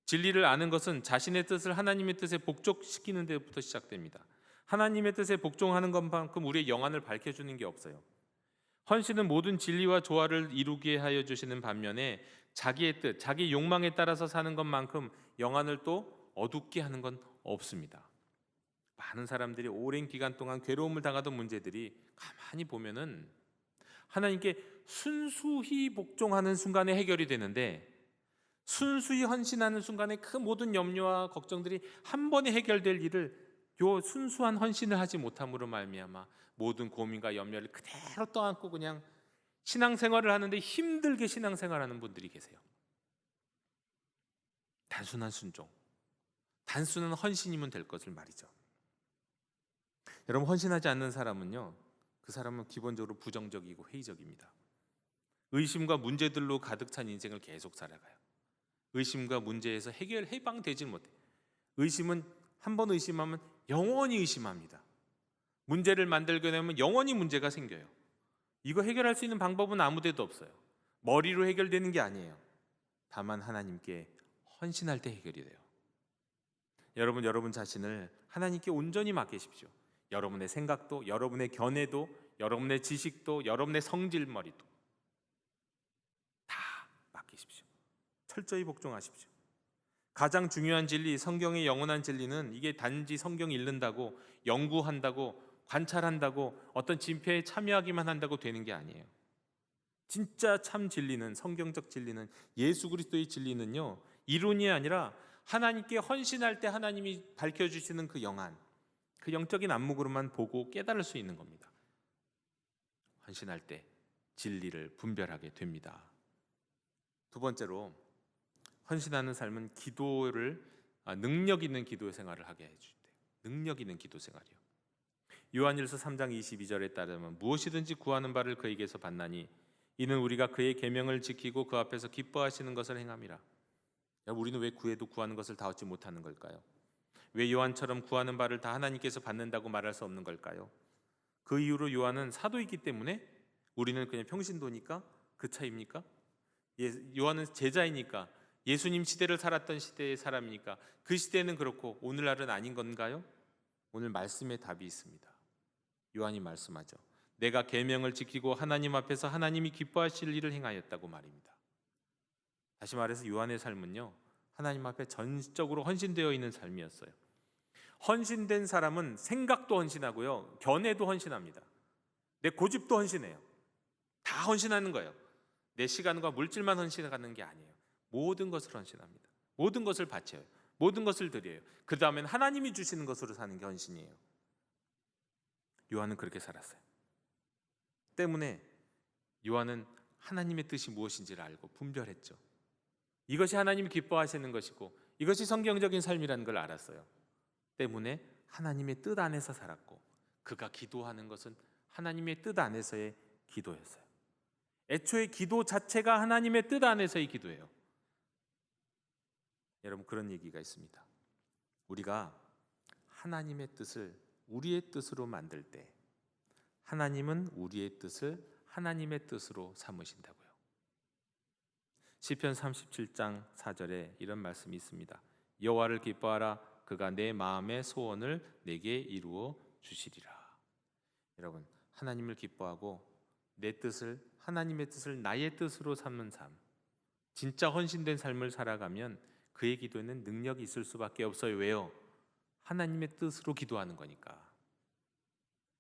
진리를 아는 것은 자신의 뜻을 하나님의 뜻에 복종시키는 데부터 시작됩니다. 하나님의 뜻에 복종하는 것만큼 우리의 영안을 밝혀주는 게 없어요. 헌신은 모든 진리와 조화를 이루게 하여 주시는 반면에 자기의 뜻, 자기 욕망에 따라서 사는 것만큼 영안을 또 어둡게 하는 건 없습니다. 많은 사람들이 오랜 기간 동안 괴로움을 당하던 문제들이 가만히 보면은 하나님께 순수히 복종하는 순간에 해결이 되는데, 순수히 헌신하는 순간에 그 모든 염려와 걱정들이 한 번에 해결될 일을 요 순수한 헌신을 하지 못함으로 말미암아 모든 고민과 염려를 그대로 떠안고 그냥 신앙생활을 하는데 힘들게 신앙생활하는 분들이 계세요. 단순한 순종, 단순한 헌신이면 될 것을 말이죠. 여러분, 헌신하지 않는 사람은요, 그 사람은 기본적으로 부정적이고 회의적입니다. 의심과 문제들로 가득 찬 인생을 계속 살아가요. 의심과 문제에서 해방되지 못해요. 의심은 한 번 의심하면 영원히 의심합니다. 문제를 만들게 되면 영원히 문제가 생겨요. 이거 해결할 수 있는 방법은 아무 데도 없어요. 머리로 해결되는 게 아니에요. 다만 하나님께 헌신할 때 해결이 돼요. 여러분 자신을 하나님께 온전히 맡기십시오. 여러분의 생각도, 여러분의 견해도, 여러분의 지식도, 여러분의 성질머리도 다 맡기십시오. 철저히 복종하십시오. 가장 중요한 진리, 성경의 영원한 진리는 이게 단지 성경 읽는다고, 연구한다고, 관찰한다고, 어떤 집회에 참여하기만 한다고 되는 게 아니에요. 진짜 참 진리는, 성경적 진리는, 예수 그리스도의 진리는요, 이론이 아니라 하나님께 헌신할 때 하나님이 밝혀주시는 그 영안, 그 영적인 안목으로만 보고 깨달을 수 있는 겁니다. 헌신할 때 진리를 분별하게 됩니다. 두 번째로, 헌신하는 삶은 기도를 능력 있는 기도 생활을 하게 해주대요. 능력 있는 기도 생활이요. 요한일서 3장 22절에 따르면 무엇이든지 구하는 바를 그에게서 받나니 이는 우리가 그의 계명을 지키고 그 앞에서 기뻐하시는 것을 행함이라. 우리는 왜 구해도 구하는 것을 다 얻지 못하는 걸까요? 왜 요한처럼 구하는 바를 다 하나님께서 받는다고 말할 수 없는 걸까요? 그 이유로 요한은 사도이기 때문에? 우리는 그냥 평신도니까? 그 차이입니까? 요한은 제자이니까, 예수님 시대를 살았던 시대의 사람이니까 그 시대는 그렇고 오늘날은 아닌 건가요? 오늘 말씀에 답이 있습니다. 요한이 말씀하죠. 내가 계명을 지키고 하나님 앞에서 하나님이 기뻐하실 일을 행하였다고 말입니다. 다시 말해서 요한의 삶은요, 하나님 앞에 전적으로 헌신되어 있는 삶이었어요. 헌신된 사람은 생각도 헌신하고요, 견해도 헌신합니다. 내 고집도 헌신해요. 다 헌신하는 거예요. 내 시간과 물질만 헌신하는 게 아니에요. 모든 것을 헌신합니다. 모든 것을 바쳐요. 모든 것을 드려요. 그 다음엔 하나님이 주시는 것으로 사는 게 헌신이에요. 요한은 그렇게 살았어요. 때문에 요한은 하나님의 뜻이 무엇인지를 알고 분별했죠. 이것이 하나님이 기뻐하시는 것이고 이것이 성경적인 삶이라는 걸 알았어요. 때문에 하나님의 뜻 안에서 살았고, 그가 기도하는 것은 하나님의 뜻 안에서의 기도였어요. 애초에 기도 자체가 하나님의 뜻 안에서의 기도예요. 여러분, 그런 얘기가 있습니다. 우리가 하나님의 뜻을 우리의 뜻으로 만들 때 하나님은 우리의 뜻을 하나님의 뜻으로 삼으신다고요. 시편 37장 4절에 이런 말씀이 있습니다. 여호와를 기뻐하라. 그가 내 마음의 소원을 내게 이루어 주시리라. 여러분, 하나님을 기뻐하고 내 뜻을, 하나님의 뜻을 나의 뜻으로 삼는 삶, 진짜 헌신된 삶을 살아가면 그의 기도에는 능력이 있을 수밖에 없어요. 왜요? 하나님의 뜻으로 기도하는 거니까.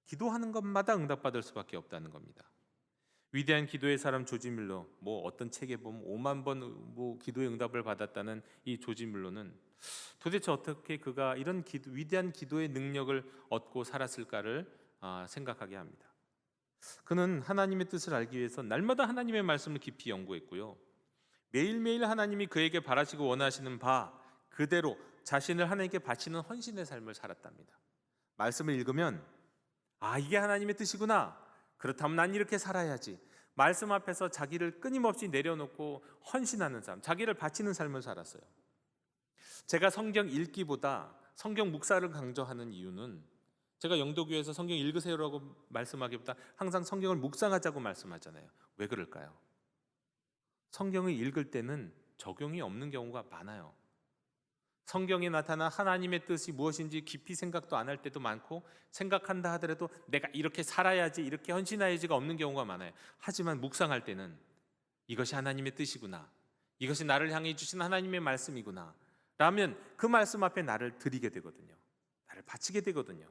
기도하는 것마다 응답받을 수밖에 없다는 겁니다. 위대한 기도의 사람 조지 밀러, 어떤 책에 보면 5만 번 기도의 응답을 받았다는 이 조지 밀러는 도대체 어떻게 그가 이런 위대한 기도의 능력을 얻고 살았을까를 생각하게 합니다. 그는 하나님의 뜻을 알기 위해서 날마다 하나님의 말씀을 깊이 연구했고요, 매일매일 하나님이 그에게 바라시고 원하시는 바 그대로 자신을 하나님께 바치는 헌신의 삶을 살았답니다. 말씀을 읽으면 이게 하나님의 뜻이구나, 그렇다면 난 이렇게 살아야지, 말씀 앞에서 자기를 끊임없이 내려놓고 헌신하는 삶, 자기를 바치는 삶을 살았어요. 제가 성경 읽기보다 성경 묵상을 강조하는 이유는, 제가 영도교회에서 성경 읽으세요라고 말씀하기보다 항상 성경을 묵상하자고 말씀하잖아요. 왜 그럴까요? 성경을 읽을 때는 적용이 없는 경우가 많아요. 성경에 나타난 하나님의 뜻이 무엇인지 깊이 생각도 안 할 때도 많고, 생각한다 하더라도 내가 이렇게 살아야지, 이렇게 헌신해야지가 없는 경우가 많아요. 하지만 묵상할 때는 이것이 하나님의 뜻이구나, 이것이 나를 향해 주신 하나님의 말씀이구나 라면 그 말씀 앞에 나를 드리게 되거든요. 나를 바치게 되거든요.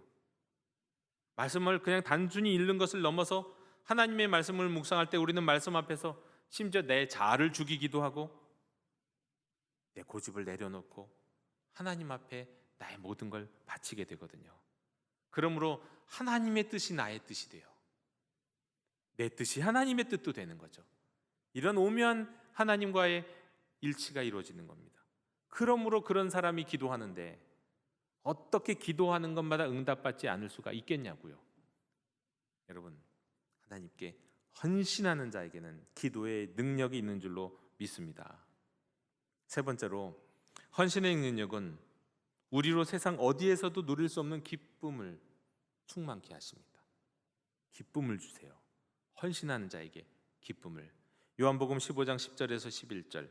말씀을 그냥 단순히 읽는 것을 넘어서 하나님의 말씀을 묵상할 때 우리는 말씀 앞에서 심지어 내 자아를 죽이기도 하고 내 고집을 내려놓고 하나님 앞에 나의 모든 걸 바치게 되거든요. 그러므로 하나님의 뜻이 나의 뜻이 돼요. 내 뜻이 하나님의 뜻도 되는 거죠. 이런 오묘한 하나님과의 일치가 이루어지는 겁니다. 그러므로 그런 사람이 기도하는데 어떻게 기도하는 것마다 응답받지 않을 수가 있겠냐고요. 여러분, 하나님께 헌신하는 자에게는 기도의 능력이 있는 줄로 믿습니다. 세 번째로, 헌신의 능력은 우리로 세상 어디에서도 누릴 수 없는 기쁨을 충만케 하십니다. 기쁨을 주세요. 헌신하는 자에게 기쁨을. 요한복음 15장 10절에서 11절,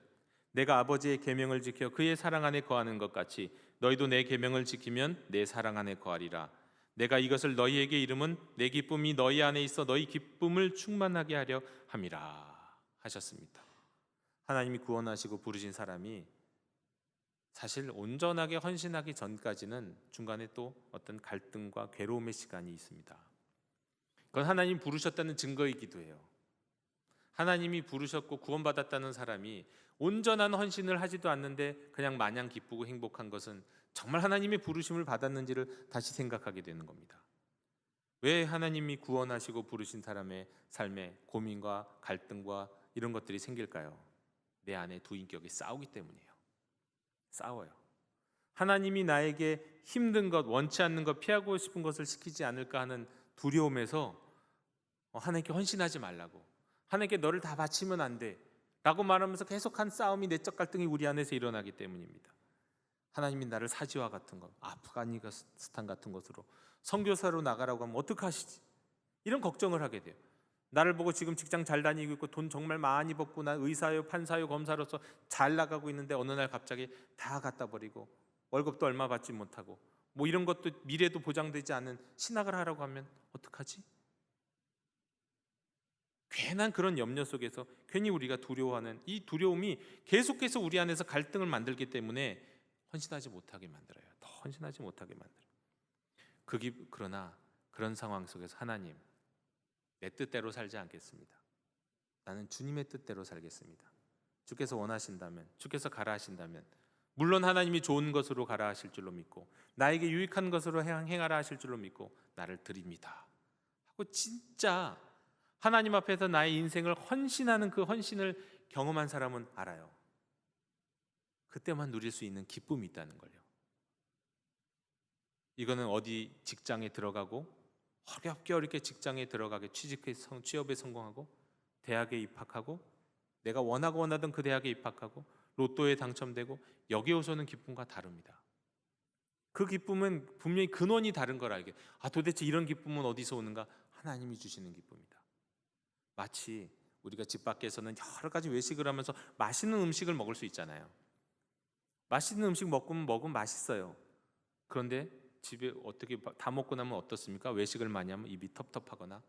내가 아버지의 계명을 지켜 그의 사랑 안에 거하는 것 같이 너희도 내 계명을 지키면 내 사랑 안에 거하리라. 내가 이것을 너희에게 이름은 내 기쁨이 너희 안에 있어 너희 기쁨을 충만하게 하려 함이라 하셨습니다. 하나님이 구원하시고 부르신 사람이 사실 온전하게 헌신하기 전까지는 중간에 또 어떤 갈등과 괴로움의 시간이 있습니다. 그건 하나님 부르셨다는 증거이기도 해요. 하나님이 부르셨고 구원받았다는 사람이 온전한 헌신을 하지도 않는데 그냥 마냥 기쁘고 행복한 것은 정말 하나님의 부르심을 받았는지를 다시 생각하게 되는 겁니다. 왜 하나님이 구원하시고 부르신 사람의 삶에 고민과 갈등과 이런 것들이 생길까요? 내 안에 두 인격이 싸우기 때문이에요. 싸워요. 하나님이 나에게 힘든 것, 원치 않는 것, 피하고 싶은 것을 시키지 않을까 하는 두려움에서 하나님께 헌신하지 말라고, 하나님께 너를 다 바치면 안 돼 라고 말하면서 계속한 싸움이, 내적 갈등이 우리 안에서 일어나기 때문입니다. 하나님이 나를 사지와 같은 것, 아프가니스탄 같은 곳으로 선교사로 나가라고 하면 어떡하시지? 이런 걱정을 하게 돼요. 나를 보고 지금 직장 잘 다니고 있고 돈 정말 많이 벌고 나 의사요, 판사요, 검사로서 잘 나가고 있는데 어느 날 갑자기 다 갖다 버리고 월급도 얼마 받지 못하고 뭐 이런 것도 미래도 보장되지 않은 신학을 하라고 하면 어떡하지? 괜한 그런 염려 속에서 괜히 우리가 두려워하는 이 두려움이 계속해서 우리 안에서 갈등을 만들기 때문에 헌신하지 못하게 만들어요. 더 헌신하지 못하게 만들어요. 그러나 그런 상황 속에서 하나님, 내 뜻대로 살지 않겠습니다. 나는 주님의 뜻대로 살겠습니다. 주께서 원하신다면, 주께서 가라 하신다면, 물론 하나님이 좋은 것으로 가라 하실 줄로 믿고 나에게 유익한 것으로 행하라 하실 줄로 믿고 나를 드립니다 하고 진짜 하나님 앞에서 나의 인생을 헌신하는 그 헌신을 경험한 사람은 알아요. 그때만 누릴 수 있는 기쁨이 있다는 걸요. 이거는 어디 직장에 들어가고 어렵게 직장에 들어가게 취업에 성공하고 대학에 입학하고 내가 원하던 그 대학에 입학하고 로또에 당첨되고 여기에 오서는 기쁨과 다릅니다. 그 기쁨은 분명히 근원이 다른 걸 알게. 도대체 이런 기쁨은 어디서 오는가? 하나님이 주시는 기쁨이다. 마치 우리가 집 밖에서는 여러 가지 외식을 하면서 맛있는 음식을 먹을 수 있잖아요. 맛있는 음식 먹으면 맛있어요. 그런데 집에 어떻게 다 먹고 나면 어떻습니까? 외식을 많이 하면 입이 텁텁하거나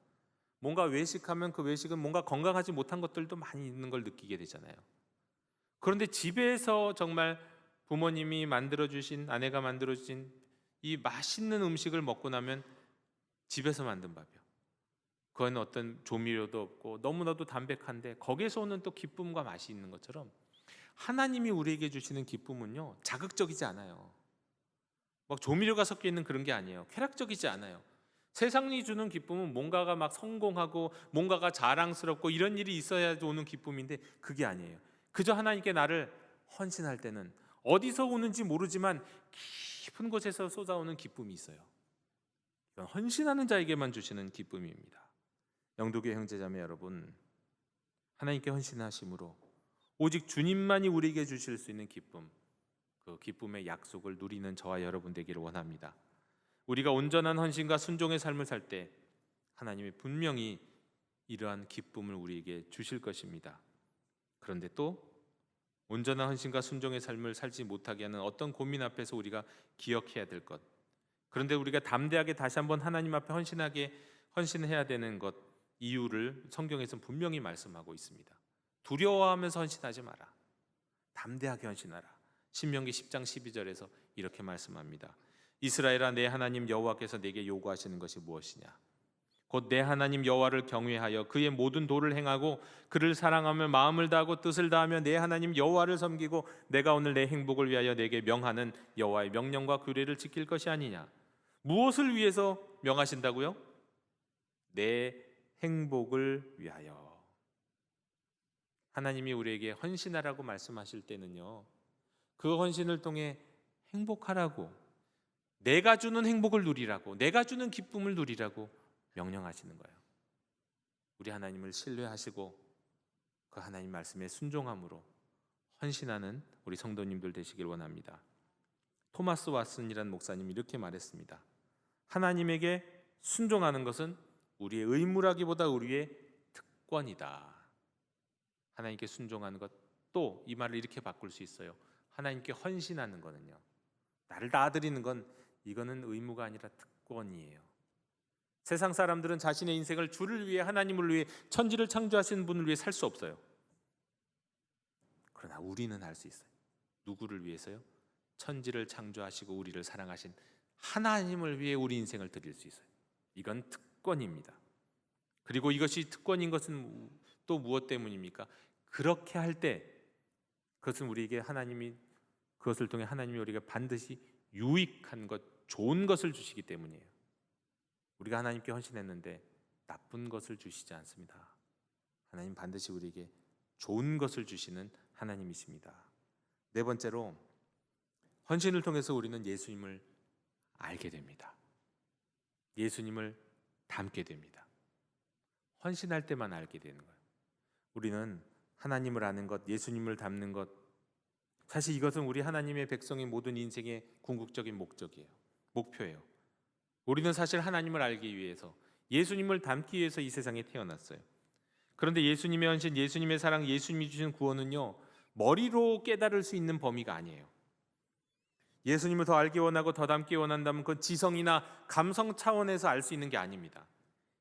뭔가 외식하면 그 외식은 뭔가 건강하지 못한 것들도 많이 있는 걸 느끼게 되잖아요. 그런데 집에서 정말 부모님이 만들어주신, 아내가 만들어주신 이 맛있는 음식을 먹고 나면 집에서 만든 밥이요. 그건 어떤 조미료도 없고 너무나도 담백한데 거기에서 오는 또 기쁨과 맛이 있는 것처럼 하나님이 우리에게 주시는 기쁨은요, 자극적이지 않아요. 막 조미료가 섞여 있는 그런 게 아니에요. 쾌락적이지 않아요. 세상이 주는 기쁨은 뭔가가 막 성공하고 뭔가가 자랑스럽고 이런 일이 있어야 오는 기쁨인데 그게 아니에요. 그저 하나님께 나를 헌신할 때는 어디서 오는지 모르지만 깊은 곳에서 쏟아오는 기쁨이 있어요. 이건 헌신하는 자에게만 주시는 기쁨입니다. 영도교회 형제자매 여러분, 하나님께 헌신하심으로 오직 주님만이 우리에게 주실 수 있는 기쁨, 그 기쁨의 약속을 누리는 저와 여러분 되기를 원합니다. 우리가 온전한 헌신과 순종의 삶을 살 때 하나님이 분명히 이러한 기쁨을 우리에게 주실 것입니다. 그런데 또 온전한 헌신과 순종의 삶을 살지 못하게 하는 어떤 고민 앞에서 우리가 기억해야 될 것, 그런데 우리가 담대하게 다시 한번 하나님 앞에 헌신해야 되는 것, 이유를 성경에서는 분명히 말씀하고 있습니다. 두려워하면서 헌신하지 마라. 담대하게 헌신하라. 신명기 10장 12절에서 이렇게 말씀합니다. 이스라엘아, 내 하나님 여호와께서 내게 요구하시는 것이 무엇이냐? 곧 내 하나님 여호와를 경외하여 그의 모든 도를 행하고 그를 사랑하며 마음을 다하고 뜻을 다하며 내 하나님 여호와를 섬기고 내가 오늘 내 행복을 위하여 내게 명하는 여호와의 명령과 규례를 지킬 것이 아니냐? 무엇을 위해서 명하신다고요? 내 행복을 위하여. 하나님이 우리에게 헌신하라고 말씀하실 때는요, 그 헌신을 통해 행복하라고, 내가 주는 행복을 누리라고, 내가 주는 기쁨을 누리라고 명령하시는 거예요. 우리 하나님을 신뢰하시고 그 하나님 말씀에 순종함으로 헌신하는 우리 성도님들 되시길 원합니다. 토마스 왓슨이라는 목사님이 이렇게 말했습니다. 하나님에게 순종하는 것은 우리의 의무라기보다 우리의 특권이다. 하나님께 순종하는 것, 또 이 말을 이렇게 바꿀 수 있어요. 하나님께 헌신하는 거는요, 나를 놔드리는 건 이거는 의무가 아니라 특권이에요. 세상 사람들은 자신의 인생을 주를 위해, 하나님을 위해, 천지를 창조하신 분을 위해 살 수 없어요. 그러나 우리는 할 수 있어요. 누구를 위해서요? 천지를 창조하시고 우리를 사랑하신 하나님을 위해 우리 인생을 드릴 수 있어요. 이건 특권입니다. 그리고 이것이 특권인 것은 또 무엇 때문입니까? 그렇게 할 때 그것은 우리에게 하나님이, 그것을 통해 하나님이 우리에게 반드시 유익한 것, 좋은 것을 주시기 때문이에요. 우리가 하나님께 헌신했는데 나쁜 것을 주시지 않습니다. 하나님 반드시 우리에게 좋은 것을 주시는 하나님이십니다. 네 번째로, 헌신을 통해서 우리는 예수님을 알게 됩니다. 예수님을 닮게 됩니다. 헌신할 때만 알게 되는 거예요. 우리는 하나님을 아는 것, 예수님을 닮는 것, 사실 이것은 우리 하나님의 백성의 모든 인생의 궁극적인 목표예요. 우리는 사실 하나님을 알기 위해서, 예수님을 닮기 위해서 이 세상에 태어났어요. 그런데 예수님의 헌신, 예수님의 사랑, 예수님이 주신 구원은요, 머리로 깨달을 수 있는 범위가 아니에요. 예수님을 더 알기 원하고 더 닮기 원한다면 그건 지성이나 감성 차원에서 알 수 있는 게 아닙니다.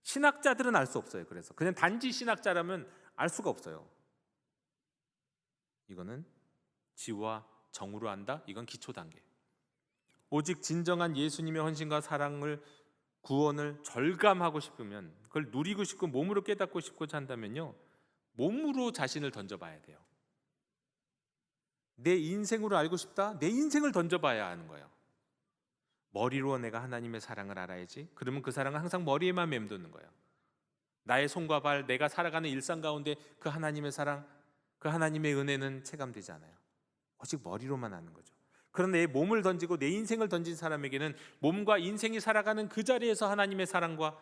신학자들은 알 수 없어요. 그래서 그냥 단지 신학자라면 알 수가 없어요. 이거는 지와 정으로 안다? 이건 기초 단계. 오직 진정한 예수님의 헌신과 사랑을, 구원을 절감하고 싶으면, 그걸 누리고 싶고 몸으로 깨닫고 싶고자 한다면요, 몸으로 자신을 던져봐야 돼요. 내 인생으로 알고 싶다? 내 인생을 던져봐야 하는 거예요. 머리로 내가 하나님의 사랑을 알아야지. 그러면 그 사랑은 항상 머리에만 맴도는 거예요. 나의 손과 발, 내가 살아가는 일상 가운데 그 하나님의 사랑, 그 하나님의 은혜는 체감되지 않아요. 오직 머리로만 아는 거죠. 그런데 내 몸을 던지고 내 인생을 던진 사람에게는 몸과 인생이 살아가는 그 자리에서 하나님의 사랑과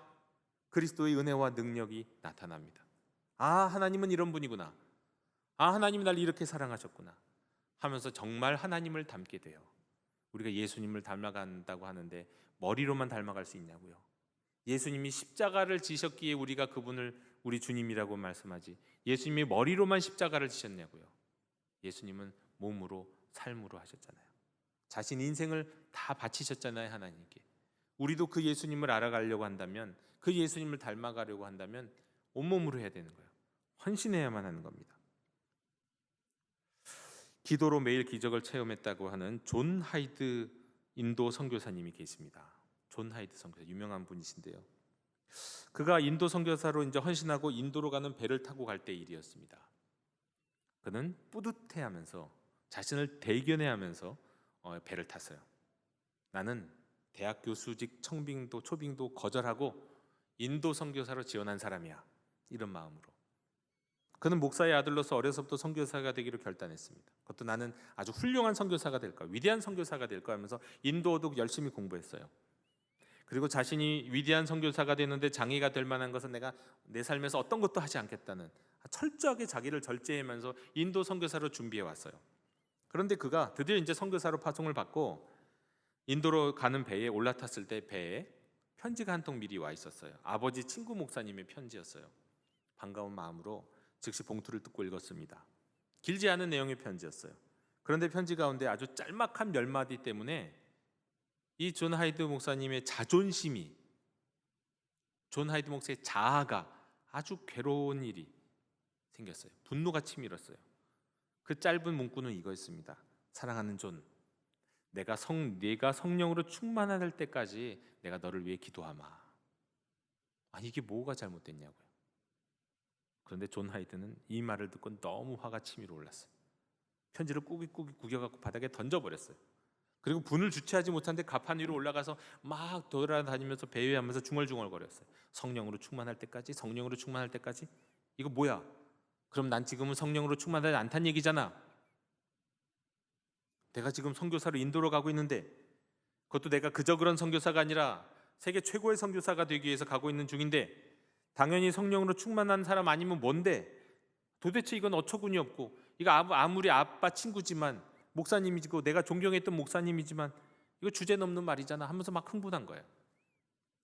그리스도의 은혜와 능력이 나타납니다. 아, 하나님은 이런 분이구나. 아, 하나님이 날 이렇게 사랑하셨구나 하면서 정말 하나님을 닮게 돼요. 우리가 예수님을 닮아간다고 하는데 머리로만 닮아갈 수 있냐고요. 예수님이 십자가를 지셨기에 우리가 그분을 우리 주님이라고 말씀하지, 예수님이 머리로만 십자가를 지셨냐고요. 예수님은 몸으로, 삶으로 하셨잖아요. 자신 인생을 다 바치셨잖아요, 하나님께. 우리도 그 예수님을 알아가려고 한다면, 그 예수님을 닮아가려고 한다면 온몸으로 해야 되는 거예요. 헌신해야만 하는 겁니다. 기도로 매일 기적을 체험했다고 하는 존 하이드 인도 선교사님이 계십니다. 존 하이드 선교사, 유명한 분이신데요. 그가 인도 선교사로 이제 헌신하고 인도로 가는 배를 타고 갈 때 일이었습니다. 그는 뿌듯해하면서, 자신을 대견해하면서 배를 탔어요. 나는 대학 교수직 청빙도 초빙도 거절하고 인도 선교사로 지원한 사람이야, 이런 마음으로. 그는 목사의 아들로서 어려서부터 선교사가 되기로 결단했습니다. 그것도 나는 아주 훌륭한 선교사가 될 거야, 위대한 선교사가 될 거야 하면서 인도어도 열심히 공부했어요. 그리고 자신이 위대한 선교사가 되는데 장애가 될 만한 것은 내가 내 삶에서 어떤 것도 하지 않겠다는, 철저하게 자기를 절제하면서 인도 선교사로 준비해 왔어요. 그런데 그가 드디어 이제 선교사로 파송을 받고 인도로 가는 배에 올라탔을 때 배에 편지가 한 통 미리 와 있었어요. 아버지 친구 목사님의 편지였어요. 반가운 마음으로 즉시 봉투를 뜯고 읽었습니다. 길지 않은 내용의 편지였어요. 그런데 편지 가운데 아주 짤막한 몇 마디 때문에 이 존 하이드 목사님의 자존심이, 존 하이드 목사의 자아가 아주 괴로운 일이 생겼어요. 분노가 치밀었어요. 그 짧은 문구는 이거였습니다. 사랑하는 존, 네가 성령으로 충만할 때까지 내가 너를 위해 기도하마. 아니, 이게 뭐가 잘못됐냐고요. 그런데 존 하이드는 이 말을 듣고 너무 화가 치밀어 올랐어요. 편지를 꾸깃꾸깃 구겨갖고 바닥에 던져버렸어요. 그리고 분을 주체하지 못한데 가판 위로 올라가서 막 돌아다니면서 배회하면서 중얼중얼거렸어요. 성령으로 충만할 때까지, 성령으로 충만할 때까지. 이거 뭐야? 그럼 난 지금은 성령으로 충만하지 않다는 얘기잖아. 내가 지금 선교사로 인도로 가고 있는데, 그것도 내가 그저 그런 선교사가 아니라 세계 최고의 선교사가 되기 위해서 가고 있는 중인데, 당연히 성령으로 충만한 사람 아니면 뭔데? 도대체 이건 어처구니 없고, 이거 아무리 아빠 친구지만, 목사님이고 내가 존경했던 목사님이지만 이거 주제넘는 말이잖아 하면서 막 흥분한 거예요.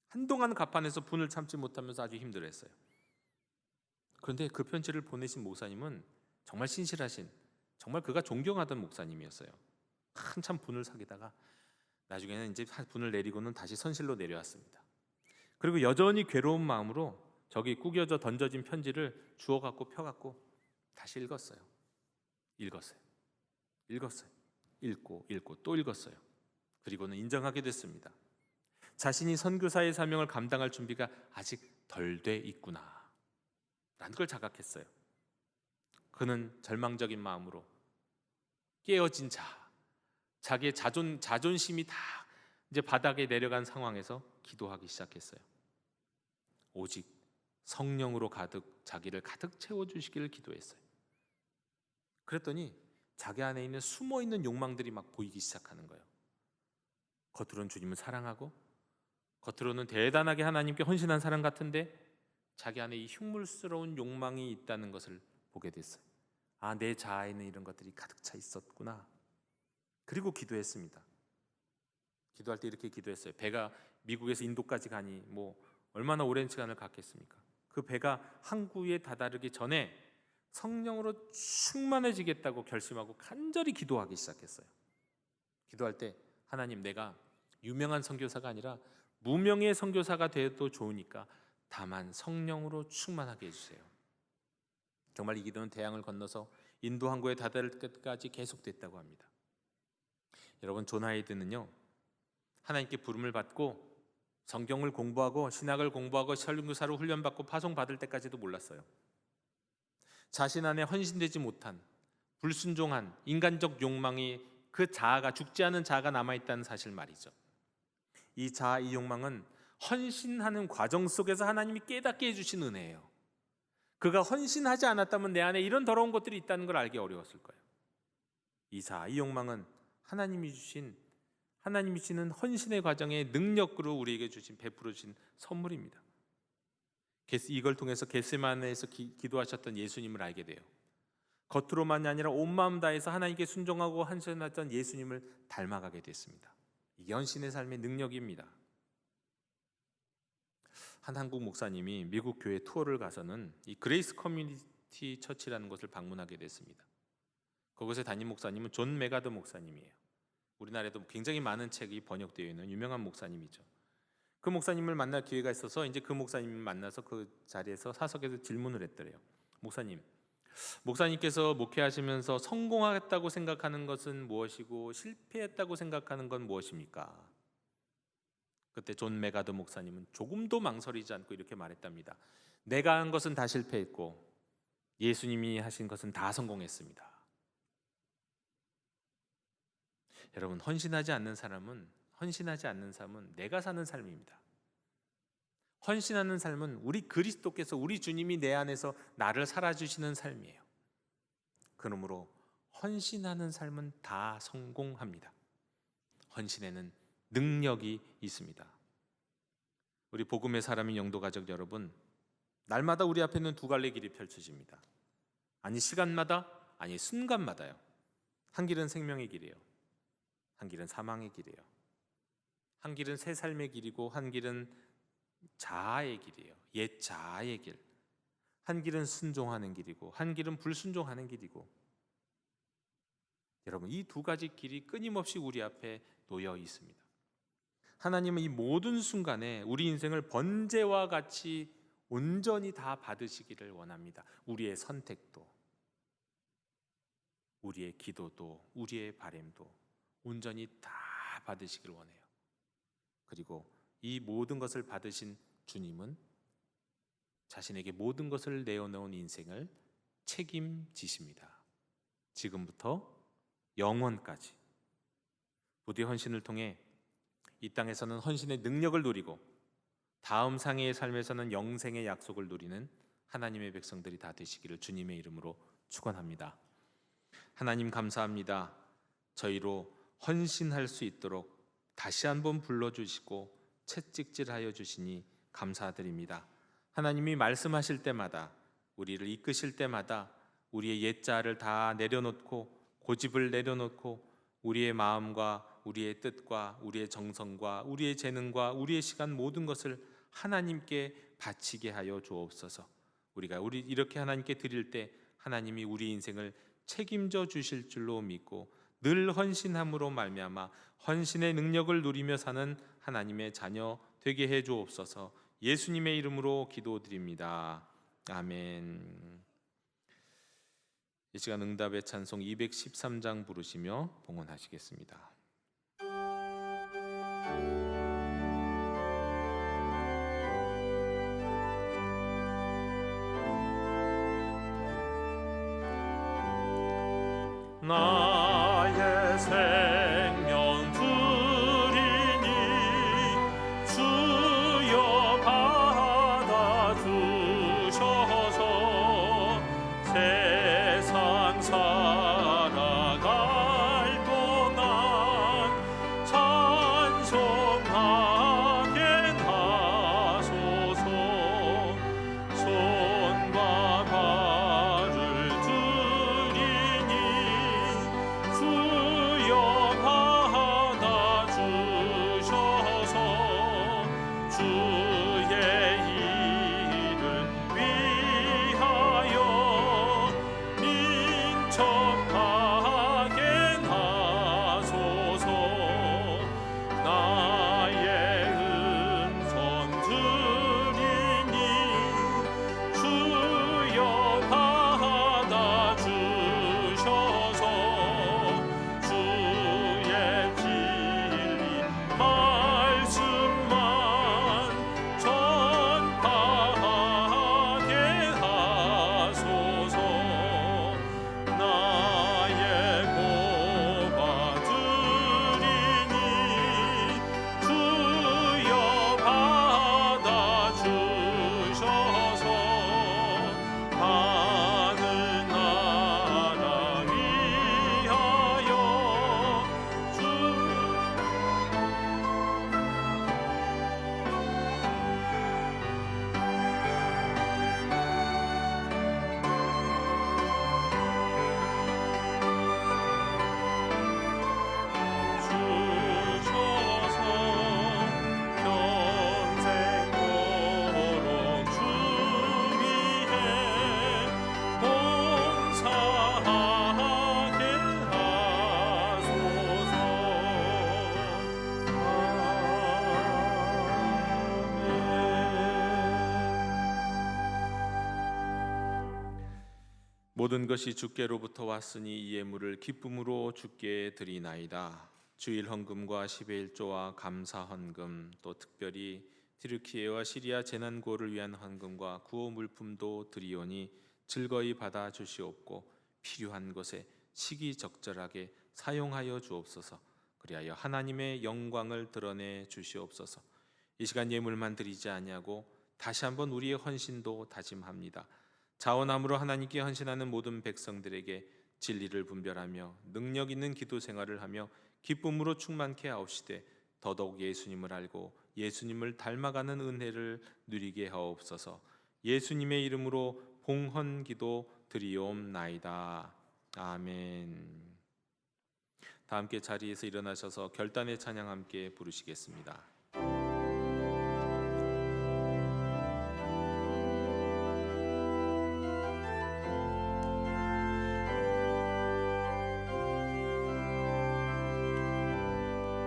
한동안 가판에서 분을 참지 못하면서 아주 힘들어했어요. 그런데 그 편지를 보내신 목사님은 정말 신실하신, 정말 그가 존경하던 목사님이었어요. 한참 분을 사귀다가 나중에는 이제 분을 내리고는 다시 선실로 내려왔습니다. 그리고 여전히 괴로운 마음으로 저기 구겨져 던져진 편지를 주워갖고 펴갖고 다시 읽었어요. 읽고 또 읽었어요. 그리고는 인정하게 됐습니다. 자신이 선교사의 사명을 감당할 준비가 아직 덜 돼 있구나 라는 걸 자각했어요. 그는 절망적인 마음으로 깨어진 자기의 자존심이 다 이제 바닥에 내려간 상황에서 기도하기 시작했어요. 오직 성령으로 자기를 가득 채워주시기를 기도했어요. 그랬더니 자기 안에 있는 숨어있는 욕망들이 막 보이기 시작하는 거예요. 겉으로는 주님을 사랑하고, 겉으로는 대단하게 하나님께 헌신한 사람 같은데 자기 안에 이 흉물스러운 욕망이 있다는 것을 보게 됐어요. 내 자아에는 이런 것들이 가득 차 있었구나. 그리고 기도했습니다. 기도할 때 이렇게 기도했어요. 배가 미국에서 인도까지 가니 뭐 얼마나 오랜 시간을 갖겠습니까? 그 배가 항구에 다다르기 전에 성령으로 충만해지겠다고 결심하고 간절히 기도하기 시작했어요. 기도할 때 하나님, 내가 유명한 선교사가 아니라 무명의 선교사가 돼도 좋으니까 다만 성령으로 충만하게 해주세요. 정말 이 기도는 대양을 건너서 인도 항구에 다다를 때까지 계속됐다고 합니다. 여러분, 존 하이드는요, 하나님께 부름을 받고 성경을 공부하고 신학을 공부하고 설교사로 훈련받고 파송받을 때까지도 몰랐어요. 자신 안에 헌신되지 못한 불순종한 인간적 욕망이, 그 자아가, 죽지 않은 자아가 남아있다는 사실 말이죠. 이 자아, 이 욕망은 헌신하는 과정 속에서 하나님이 깨닫게 해주신 은혜예요. 그가 헌신하지 않았다면 내 안에 이런 더러운 것들이 있다는 걸 알기 어려웠을 거예요. 이 자아, 이 욕망은 하나님이 주시는 헌신의 과정의 능력으로 우리에게 베풀어 주신 선물입니다. 이걸 통해서 겟세마네에서 기도하셨던 예수님을 알게 돼요. 겉으로만이 아니라 온 마음 다해서 하나님께 순종하고 헌신했던 예수님을 닮아가게 됐습니다. 이게 헌신의 삶의 능력입니다. 한 한국 목사님이 미국 교회 투어를 가서는 이 그레이스 커뮤니티 처치라는 곳을 방문하게 됐습니다. 그곳의 담임 목사님은 존 메가더 목사님이에요. 우리나라에도 굉장히 많은 책이 번역되어 있는 유명한 목사님이죠. 그 목사님을 만날 기회가 있어서 이제 그 목사님을 만나서 그 자리에서 사석에서 질문을 했더래요. 목사님께서 목회하시면서 성공했다고 생각하는 것은 무엇이고 실패했다고 생각하는 건 무엇입니까? 그때 존 메가더 목사님은 조금도 망설이지 않고 이렇게 말했답니다. 내가 한 것은 다 실패했고 예수님이 하신 것은 다 성공했습니다. 여러분, 헌신하지 않는 삶은 내가 사는 삶입니다. 헌신하는 삶은 우리 그리스도께서, 우리 주님이 내 안에서 나를 살아주시는 삶이에요. 그러므로 헌신하는 삶은 다 성공합니다. 헌신에는 능력이 있습니다. 우리 복음의 사람인 영도가족 여러분, 날마다 우리 앞에는 두 갈래 길이 펼쳐집니다. 아니 시간마다, 아니 순간마다요. 한 길은 생명의 길이에요. 한 길은 사망의 길이에요. 한 길은 새 삶의 길이고 한 길은 자아의 길이에요. 옛 자아의 길. 한 길은 순종하는 길이고 한 길은 불순종하는 길이고, 여러분, 이 두 가지 길이 끊임없이 우리 앞에 놓여 있습니다. 하나님은 이 모든 순간에 우리 인생을 번제와 같이 온전히 다 받으시기를 원합니다. 우리의 선택도, 우리의 기도도, 우리의 바램도 온전히 다 받으시기를 원해요. 그리고 이 모든 것을 받으신 주님은 자신에게 모든 것을 내어놓은 인생을 책임지십니다. 지금부터 영원까지. 부디 헌신을 통해 이 땅에서는 헌신의 능력을 누리고 다음 상해의 삶에서는 영생의 약속을 누리는 하나님의 백성들이 다 되시기를 주님의 이름으로 축원합니다. 하나님, 감사합니다. 저희로 헌신할 수 있도록 다시 한번 불러주시고 채찍질하여 주시니 감사드립니다. 하나님이 말씀하실 때마다, 우리를 이끄실 때마다 우리의 옛자를 다 내려놓고, 고집을 내려놓고 우리의 마음과 우리의 뜻과 우리의 정성과 우리의 재능과 우리의 시간, 모든 것을 하나님께 바치게 하여 주옵소서. 우리가 이렇게 하나님께 드릴 때 하나님이 우리 인생을 책임져 주실 줄로 믿고 늘 헌신함으로 말미암아 헌신의 능력을 누리며 사는 하나님의 자녀 되게 해 주옵소서. 예수님의 이름으로 기도드립니다. 아멘. 이 시간 응답의 찬송 213장 부르시며 봉헌하시겠습니다. 나의 생명 드리니 주여 받아주셔서 세상 살아갈 동안 찬송하게 하소서. 손과 발을 들이 모든 것이 주께로부터 왔으니 이 예물을 기쁨으로 주께 드리나이다. 주일 헌금과 10의 1조와 감사 헌금, 또 특별히 튀르키예와 시리아 재난구호를 위한 헌금과 구호 물품도 드리오니 즐거이 받아 주시옵고 필요한 것에 시기적절하게 사용하여 주옵소서. 그리하여 하나님의 영광을 드러내 주시옵소서. 이 시간 예물만 드리지 아니하고 다시 한번 우리의 헌신도 다짐합니다. 자원함으로 하나님께 헌신하는 모든 백성들에게 진리를 분별하며 능력 있는 기도 생활을 하며 기쁨으로 충만케 하옵시되 더더욱 예수님을 알고 예수님을 닮아가는 은혜를 누리게 하옵소서. 예수님의 이름으로 봉헌기도 드리옵나이다. 아멘. 다 함께 자리에서 일어나셔서 결단의 찬양 함께 부르시겠습니다.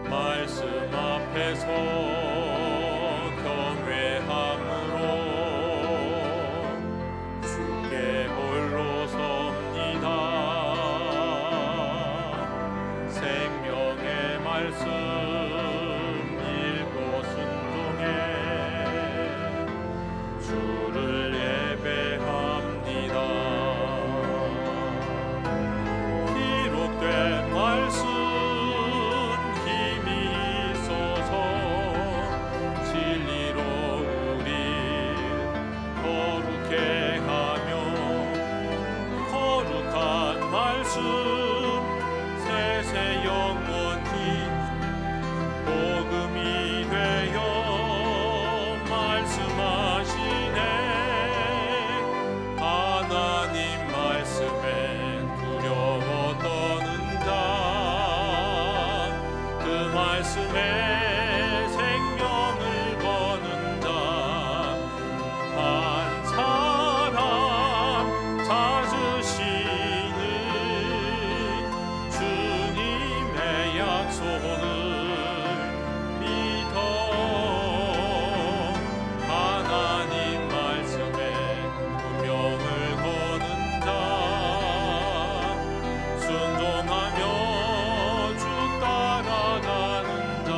말씀 앞에서 경외함으로 주께 홀로 섭니다. 생명의 말씀 읽고 순종해 주를 예배합니다. 기록된 말씀 세세 영원히 복음이 되어 말씀하시네. 하나님 말씀에 두려워 떠는 자, 그 말씀에 생명을 거는 자, 한 사람 찾으시는 주님의 약속을 믿어 하나님 말씀에 운명을 거는 자, 순종하며 주 따라가는 자,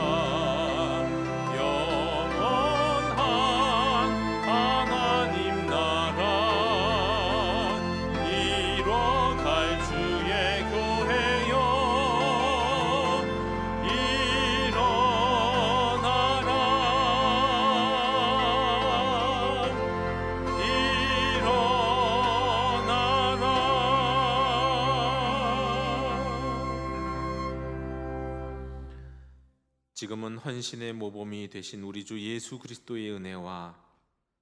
영원한 하나님 나라 이뤄갈 주의 교회여 지금은 헌신의 모범이 되신 우리 주 예수 그리스도의 은혜와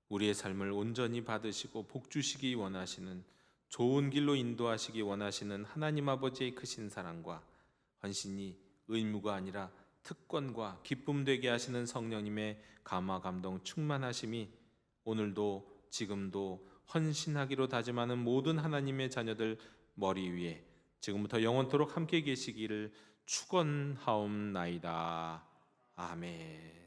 우리의 삶을 온전히 받으시고 복주시기 원하시는, 좋은 길로 인도하시기 원하시는 하나님 아버지의 크신 사랑과 헌신이 의무가 아니라 특권과 기쁨 되게 하시는 성령님의 감화 감동 충만하심이 오늘도 지금도 헌신하기로 다짐하는 모든 하나님의 자녀들 머리 위에 지금부터 영원토록 함께 계시기를 축원하옵나이다. 아멘.